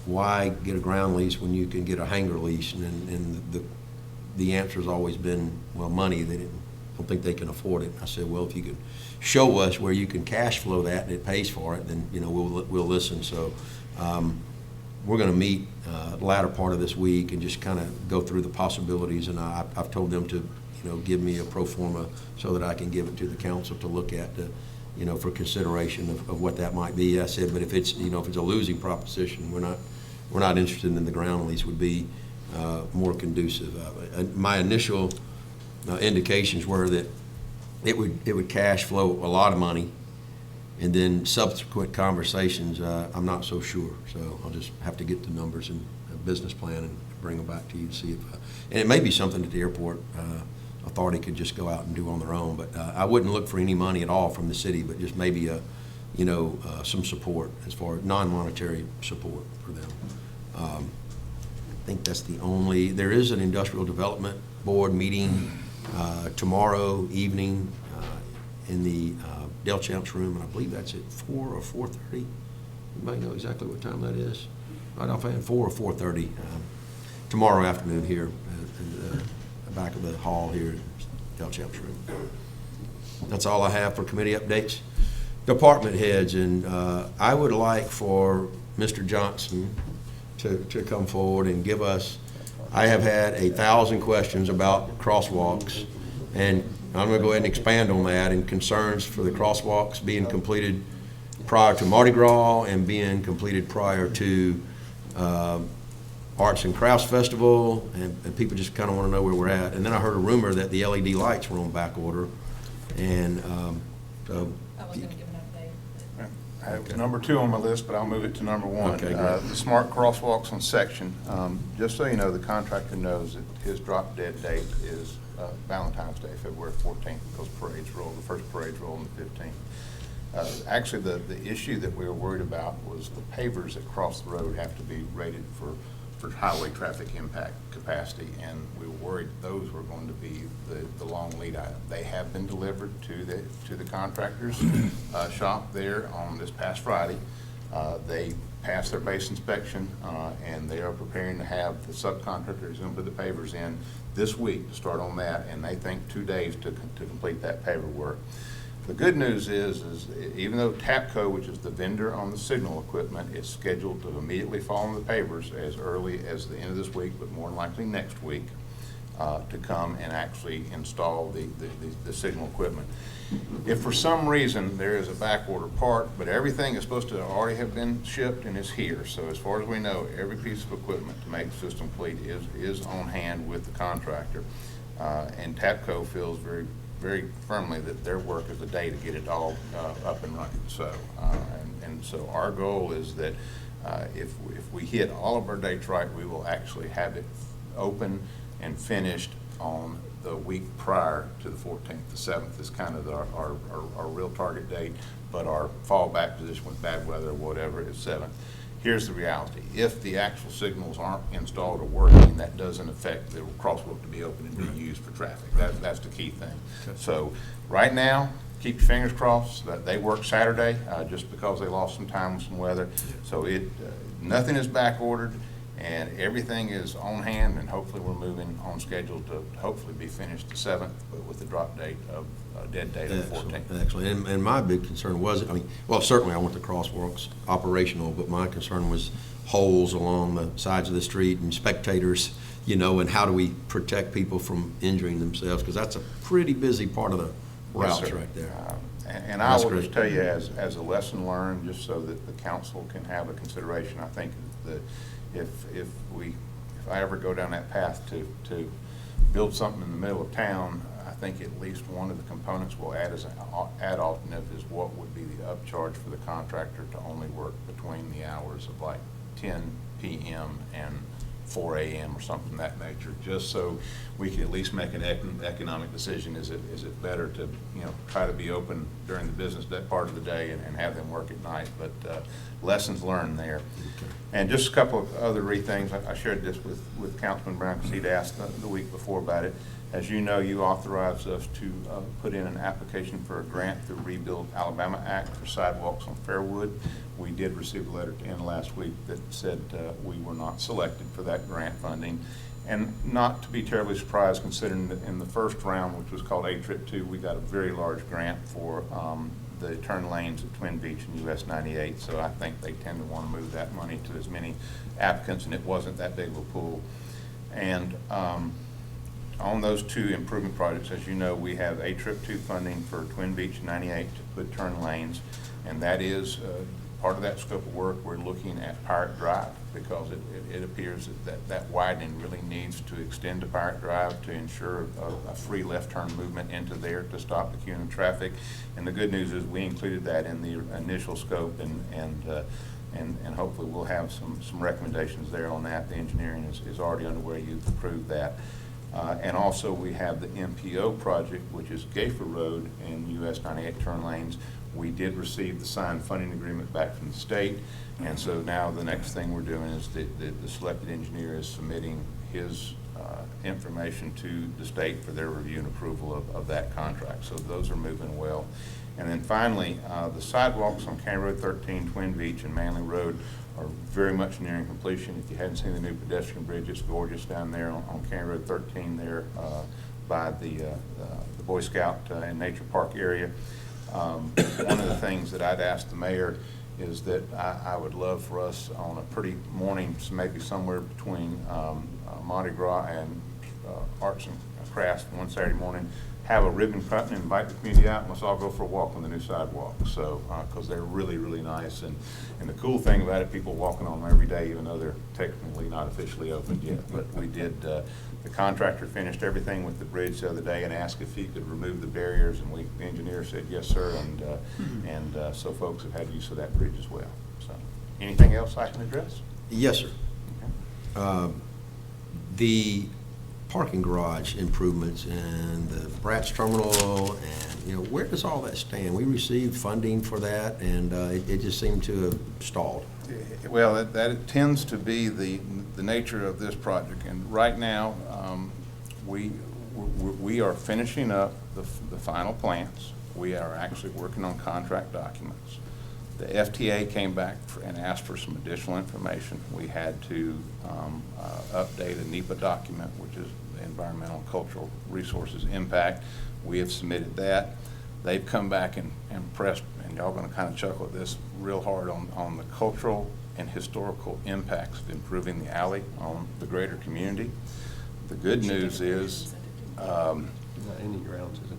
why get a ground lease when you can get a hangar lease? And the answer has always been, well, money. They don't think they can afford it. I said, well, if you could show us where you can cash flow that and it pays for it, then we'll listen. So we're going to meet the latter part of this week and just kind of go through the possibilities. And I've told them to give me a pro forma so that I can give it to the council to look at for consideration of what that might be. I said, but if it's if it's a losing proposition, we're not interested in the ground lease. Would be more conducive. My initial indications were that it would cash flow a lot of money, and then subsequent conversations, I'm not so sure. So I'll just have to get the numbers and a business plan and bring them back to you to see if, and it may be something that the airport authority could just go out and do on their own. But I wouldn't look for any money at all from the city, but just maybe some support as far as non-monetary support for them. I think that's the only. There is an industrial development board meeting tomorrow evening in the Del Champs room, and I believe that's at 4 or 4:30. Anybody know exactly what time that is? Right offhand, 4 or 4:30 tomorrow afternoon here in the back of the hall here in Del Champs room. That's all I have for committee updates. Department heads, and I would like for Mr. Johnson to come forward and give us. I have had 1,000 questions about crosswalks, and I'm going to go ahead and expand on that, and concerns for the crosswalks being completed prior to Mardi Gras and being completed prior to Arts and Crafts Festival, and people just kind of want to know where we're at. And then I heard a rumor that the LED lights were on back order, and so. I was going to give an update. I have number 2 on my list, but I'll move it to number 1. Okay, great. The smart crosswalks on Section. Just so you know, the contractor knows that his drop dead date is Valentine's Day, February 14th, because parades roll. The first parades roll on the 15th. Actually, the issue that we were worried about was the pavers that cross the road have to be rated for highway traffic impact capacity, and we were worried those were going to be the long lead item. They have been delivered to the contractor's shop there on this past Friday. They passed their base inspection, and they are preparing to have the subcontractor who's going to put the pavers in. this week to start on that, and they think 2 days to complete that paver work. The good news is even though TAPCO, which is the vendor on the signal equipment, is scheduled to immediately fall on the pavers as early as the end of this week, but more than likely next week, to come and actually install the signal equipment. If for some reason there is a back order part, but everything is supposed to already have been shipped and is here, so as far as we know, every piece of equipment to make the system complete is on hand with the contractor. And TAPCO feels very firmly that their work is the day to get it all up and running. So, and so our goal is that if we hit all of our dates right, we will actually have it open and finished on the week prior to the 14th. The 7th is kind of our real target date, but our fallback position with bad weather or whatever is 7th. Here's the reality. If the actual signals aren't installed or working, that doesn't affect the crosswalk to be open and be used for traffic. That's the key thing. So right now, keep your fingers crossed that they work Saturday just because they lost some time with some weather. So nothing is back ordered and everything is on hand, and hopefully we're moving on schedule to hopefully be finished the 7th, but with the drop date of dead date of the 14th. Excellent. And my big concern was, well, certainly I want the crosswalks operational, but my concern was holes along the sides of the street and spectators, and how do we protect people from injuring themselves? Because that's a pretty busy part of the routes right there. And I will just tell you as a lesson learned, just so that the council can have a consideration, I think that if I ever go down that path to build something in the middle of town, I think at least one of the components we'll add as an add alternative is what would be the upcharge for the contractor to only work between the hours of like 10 p.m. and 4 a.m. or something of that nature, just so we can at least make an economic decision. Is it better to try to be open during the business that part of the day and have them work at night? But lessons learned there. Okay. And just a couple of other things. I shared this with Councilman Brown because he'd asked the week before about it. As you know, you authorized us to put in an application for a grant through Rebuild Alabama Act for sidewalks on Fairwood. We did receive a letter at the end of last week that said we were not selected for that grant funding. And not to be terribly surprised, considering that in the first round, which was called A-Trip 2, we got a very large grant for the turn lanes at Twin Beach and US 98. So I think they tend to want to move that money to as many applicants, and it wasn't that big of a pool. And on those two improvement projects, as you know, we have A-Trip 2 funding for Twin Beach and 98 to put turn lanes, and that is part of that scope of work. We're looking at Pirate Drive because it appears that widening really needs to extend to Pirate Drive to ensure a free left turn movement into there to stop the queuing of traffic. And the good news is we included that in the initial scope, and hopefully we'll have some recommendations there on that. The engineering is already underway. You've approved that. And also we have the MPO project, which is Gayfer Road and US 98 turn lanes. We did receive the signed funding agreement back from the state, and so now the next thing we're doing is the selected engineer is submitting his information to the state for their review and approval of that contract. So those are moving well. And then finally, the sidewalks on County Road 13, Twin Beach, and Manley Road are very much nearing completion. If you hadn't seen the new pedestrian bridge, it's gorgeous down there on County Road 13 there by the Boy Scout and Nature Park area. One of the things that I'd ask the mayor is that I would love for us on a pretty morning, maybe somewhere between Mardi Gras and Arts and Crafts one Saturday morning, have a ribbon cut and invite the community out, and let's all go for a walk on the new sidewalk. So, because they're really, really nice. And the cool thing about it, people walking on them every day, even though they're technically not officially opened yet. But we did, the contractor finished everything with the bridge the other day and asked if he could remove the barriers, and the engineer said yes, sir. And so folks have had use of that bridge as well. So, anything else I can address? Yes, sir. Okay. The parking garage improvements and the Bratz terminal, and where does all that stand? We received funding for that, and it just seemed to have stalled. Well, that tends to be the nature of this project, and right now we are finishing up the final plans. We are actually working on contract documents. The FTA came back and asked for some additional information. We had to update a NEPA document, which environmental and cultural resources impact. We have submitted that. They've come back and pressed, and y'all gonna kind of chuckle at this, real hard on the cultural and historical impacts of improving the alley on the greater community. The good news is, Not any grounds, is it?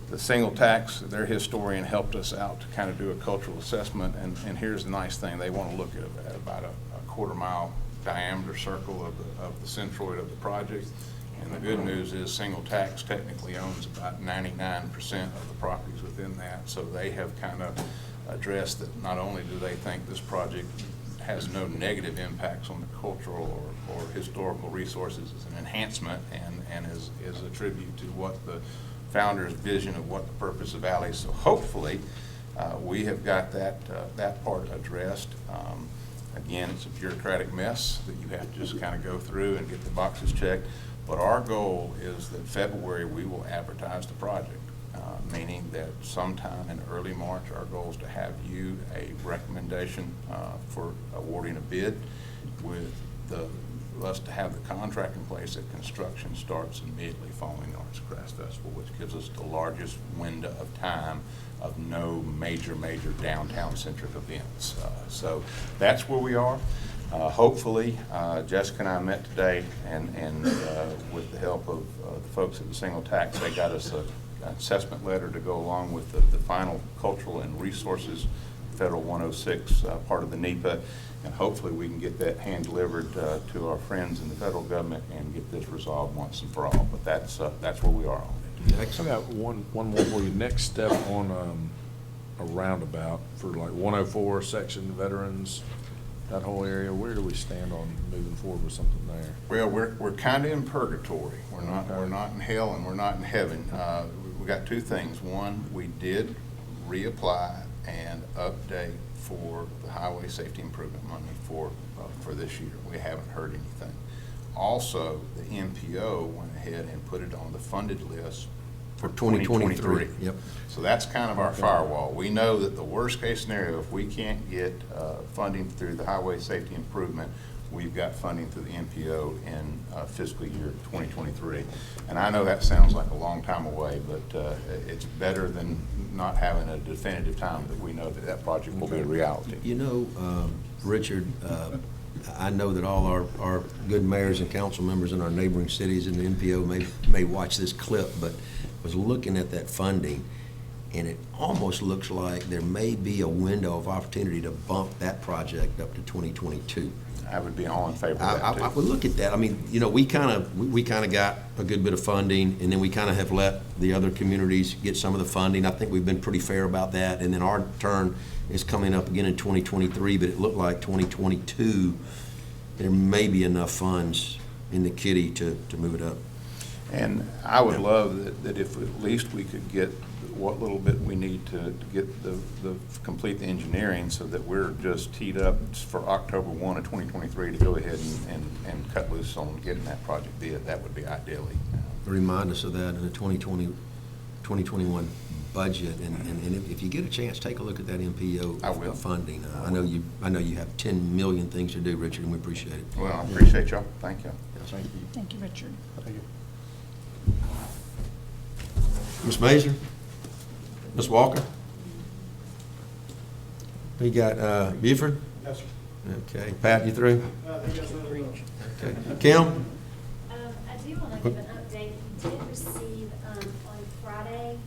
the single tax, their historian helped us out to kind of do a cultural assessment, and here's the nice thing, they want to look at about a quarter-mile diameter circle of the centroid of the project. And the good news is single tax technically owns about 99% of the properties within that, so they have kind of addressed that not only do they think this project has no negative impacts on the cultural or historical resources, it's an enhancement and is a tribute to what the founder's vision of what the purpose of alleys. So hopefully we have got that part addressed. Again, it's a bureaucratic mess that you have to just kind of go through and get the boxes checked. But our goal is that February we will advertise the project, meaning that sometime in early March our goal is to have you a recommendation for awarding a bid with us to have the contract in place that construction starts immediately following the Arts Crafts Festival, which gives us the largest window of time of no major downtown centric events. So that's where we are. Hopefully, Jessica and I met today, and with the help of the folks at the single tax, they got us an assessment letter to go along with the final cultural and resources Federal 106 part of the NEPA, and hopefully we can get that hand delivered to our friends in the federal government and get this resolved once and for all. But that's where we are on it. I got one more for you. Next step on a roundabout for like 104 section veterans, that whole area. Where do we stand on moving forward with something there? Well, we're kind of in purgatory. We're not in hell and we're not in heaven. We got two things. One, we did reapply and update for the highway safety improvement money for this year. We haven't heard anything. Also, the MPO went ahead and put it on the funded list For 2023. Yep. So that's kind of our firewall. We know that the worst case scenario, if we can't get funding through the highway safety improvement, we've got funding through the MPO in fiscal year 2023. And I know that sounds like a long time away, but it's better than not having a definitive time that we know that project will be a reality. You know, Richard, I know that all our good mayors and council members in our neighboring cities in the MPO may watch this clip, but was looking at that funding, and it almost looks like there may be a window of opportunity to bump that project up to 2022. I would be all in favor of that, too. I would look at that. I mean, you know, we kind of got a good bit of funding, and then we kind of have let the other communities get some of the funding. I think we've been pretty fair about that, and then our turn is coming up again in 2023, but it looked like 2022, there may be enough funds in the kitty to move it up. And I would love that if at least we could get what little bit we need to get complete the engineering so that we're just teed up for October 1 of 2023 to go ahead and cut loose on getting that project bid. That would be ideally. Remind us of that in the 2021 budget, and if you get a chance, take a look at that MPO I will. funding. I know you have 10 million things to do, Richard, and we appreciate it. Well, I appreciate y'all. Thank you. Thank you. Thank you, Richard. Thank you. Ms. Mazur? Ms. Walker? We got Buford? Yes, sir. Okay. Pat, you through? Okay. Kim? I do want to give an update. We did receive on Friday,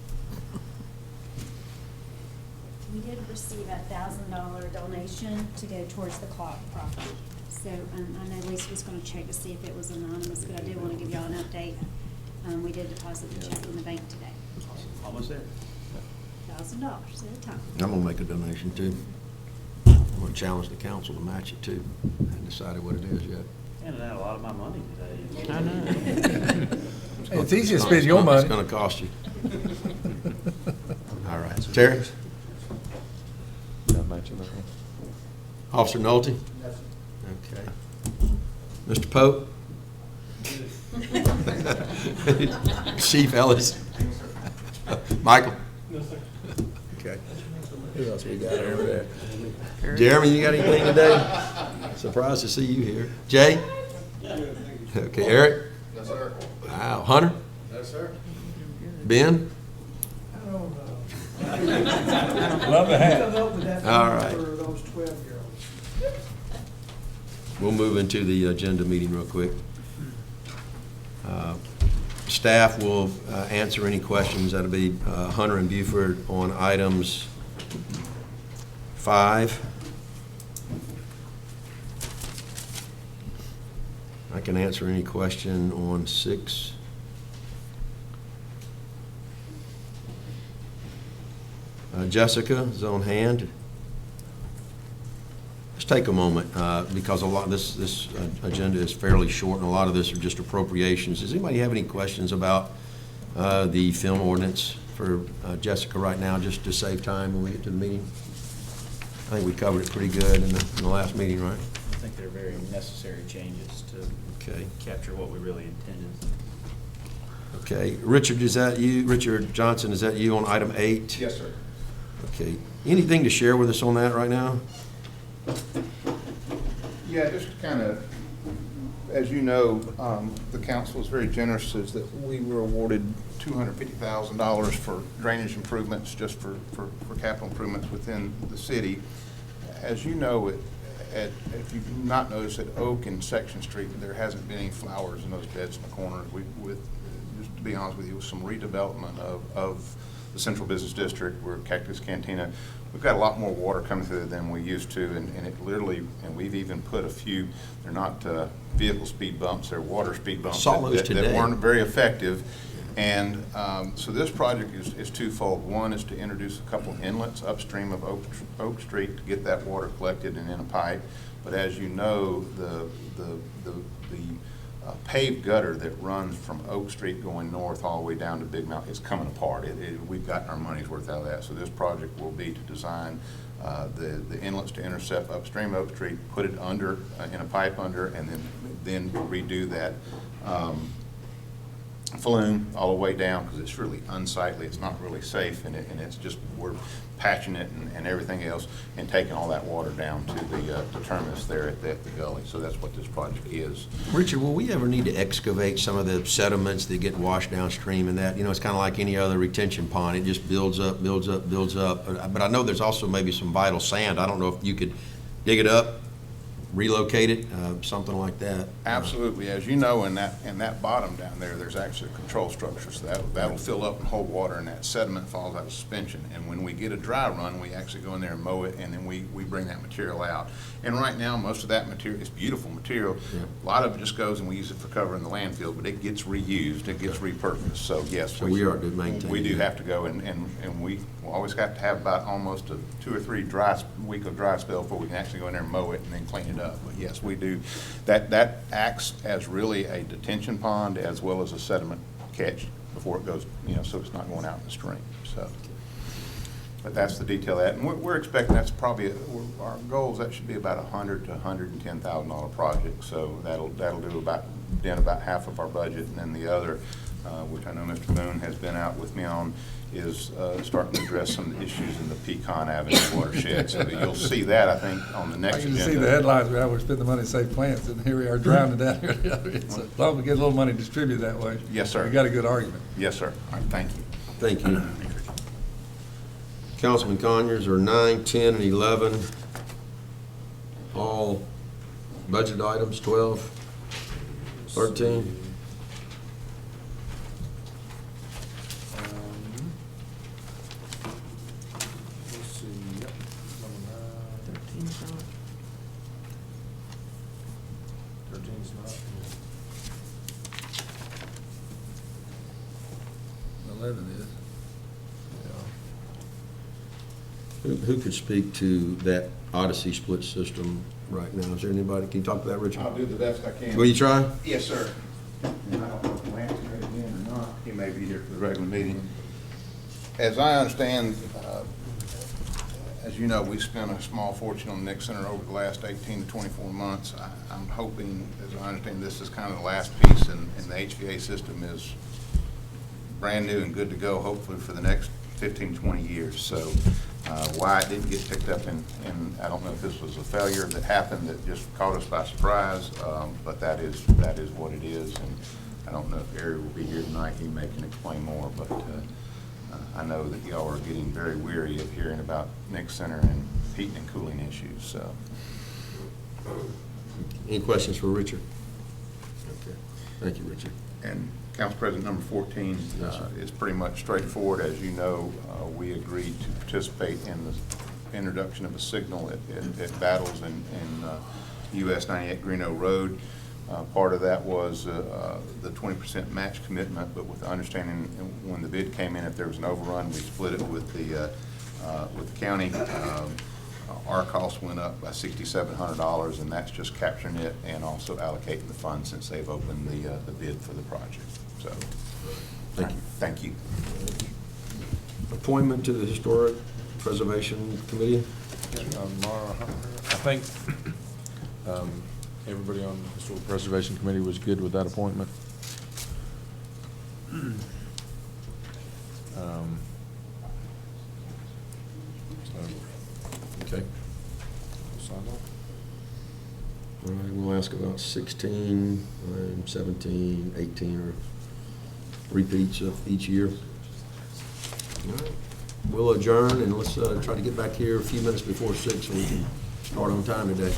we did receive a $1,000 donation to go towards the clock property. So I know Lisa was going to check to see if it was anonymous, but I did want to give y'all an update. We did deposit the check in the bank today. Almost there. $1,000 at a time. I'm gonna make a donation too. I'm gonna challenge the council to match it too. I haven't decided what it is yet. Handing out a lot of my money today. I know. Hey, it's easy to spend your money. It's gonna cost you. All right. Terry? Not matching that one. Officer Nolte? Yes, sir. Okay. Mr. Pope? Chief Ellis? Michael? No, sir. Okay. Who else we got over there? Jeremy, you got anything today? Surprised to see you here. Jay? Okay, Eric? Yes, sir. Wow, Hunter? Yes, sir. Ben? Love to have it. All right. We'll move into the agenda meeting real quick. Staff will answer any questions. That'll be Hunter and Buford on items 5. I can answer any question on 6. Jessica is on hand. Let's take a moment, because a lot of this agenda is fairly short, and a lot of this are just appropriations. Does anybody have any questions about the film ordinance for Jessica right now, just to save time when we get to the meeting? I think we covered it pretty good in the last meeting, right? I think they're very necessary changes to Okay. capture what we really intended. Okay. Richard, is that you? Richard Johnson, is that you on item 8? Yes, sir. Okay. Anything to share with us on that right now? Yeah, just kind of, as you know, the council was very generous as that we were awarded $250,000 for drainage improvements, just for capital improvements within the city. As you know, if you've not noticed, at Oak and Section Street, there hasn't been any flowers in those beds in the corner. Just to be honest with you, with some redevelopment of the Central Business District, where Cactus Cantina, we've got a lot more water coming through than we used to, and it literally, and we've even put a few, they're not vehicle speed bumps, they're water speed bumps Saw those that today. weren't very effective. And so this project is twofold. One is to introduce a couple inlets upstream of Oak Street to get that water collected and in a pipe. But as you know, the paved gutter that runs from Oak Street going north all the way down to Big Mountain is coming apart. We've gotten our money's worth out of that. So this project will be to design the inlets to intercept upstream Oak Street, put it under in a pipe under, and then redo that flume all the way down, because it's really unsightly. It's not really safe, and it's just, we're patching it and everything else, and taking all that water down to the terminus there at the gully. So that's what this project is. Richard, will we ever need to excavate some of the sediments that get washed downstream and that? You know, it's kind of like any other retention pond. It just builds up, builds up, builds up. But I know there's also maybe some vital sand. I don't know if you could dig it up, relocate it, something like that. Absolutely. As you know, in that bottom down there, there's actually a control structure. So that'll fill up and hold water, and that sediment falls out of suspension. And when we get a dry run, we actually go in there and mow it, and then we bring that material out. And right now, most of that material is beautiful material. Yeah. A lot of it just goes and we use it for cover in the landfill, but it gets reused, it gets repurposed. So yes, So we are to maintain we do that. have to go, and we always have to have about almost a 2 or 3 week of dry spell before we can actually go in there and mow it and then clean it up. But yes, we do. That acts as really a detention pond as well as a sediment catch before it goes, so it's not going out in the stream. So, but that's the detail of that, and we're expecting that's probably our goals. That should be about $100,000 to $110,000 project. So that'll do about half of our budget, and then the other, which I know Mr. Boone has been out with me on, is starting to address some of the issues in the Pecan Avenue watershed. So you'll see that, I think, on the next I can agenda. see the headlines, where we spend the money to save plants, and here we are drowning down here. As long as we get a little money distributed that way. Yes, sir. We got a good argument. Yes, sir. All right, thank you. Thank you. Councilman Conyers are 9, 10, and 11. All budget items, 12, 13. Let's see, yep, number 9. 13's not. 11 is. Who could speak to that Odyssey split system right now? Is there anybody? Can you talk to that, Richard? I'll do the best I can. Will you try? Yes, sir. And I don't know if Lance is ready again or not. He may be here for the regular meeting. As I understand, as you know, we spent a small fortune on the Nick Center over the last 18 to 24 months. I'm hoping, as I understand, this is kind of the last piece, and the HVA system is brand new and good to go, hopefully for the next 15, 20 years. So Why it didn't get picked up in, I don't know if this was a failure that happened that just caught us by surprise, but that is what it is. And I don't know if Ari will be here tonight, he may can explain more, but I know that y'all are getting very weary of hearing about Nick Center and heating and cooling issues, so. Any questions for Richard? Okay. Thank you, Richard. And Council President, number 14 is pretty much straightforward. As you know, we agreed to participate in the introduction of a signal at Battles in US 98 Greeno Road. Part of that was the 20% match commitment, but with the understanding when the bid came in, if there was an overrun, we split it with the county. Our cost went up by $6,700, and that's just capturing it and also allocating the funds since they've opened the bid for the project. So, Thank you. Thank you. Appointment to the Historic Preservation Committee. Mara, I think everybody on the Historic Preservation Committee was good with that appointment. Okay. Sign off. All right, we'll ask about 16, 17, 18, or repeats of each year. All right. We'll adjourn, and let's try to get back here a few minutes before 6 so we can start on time today.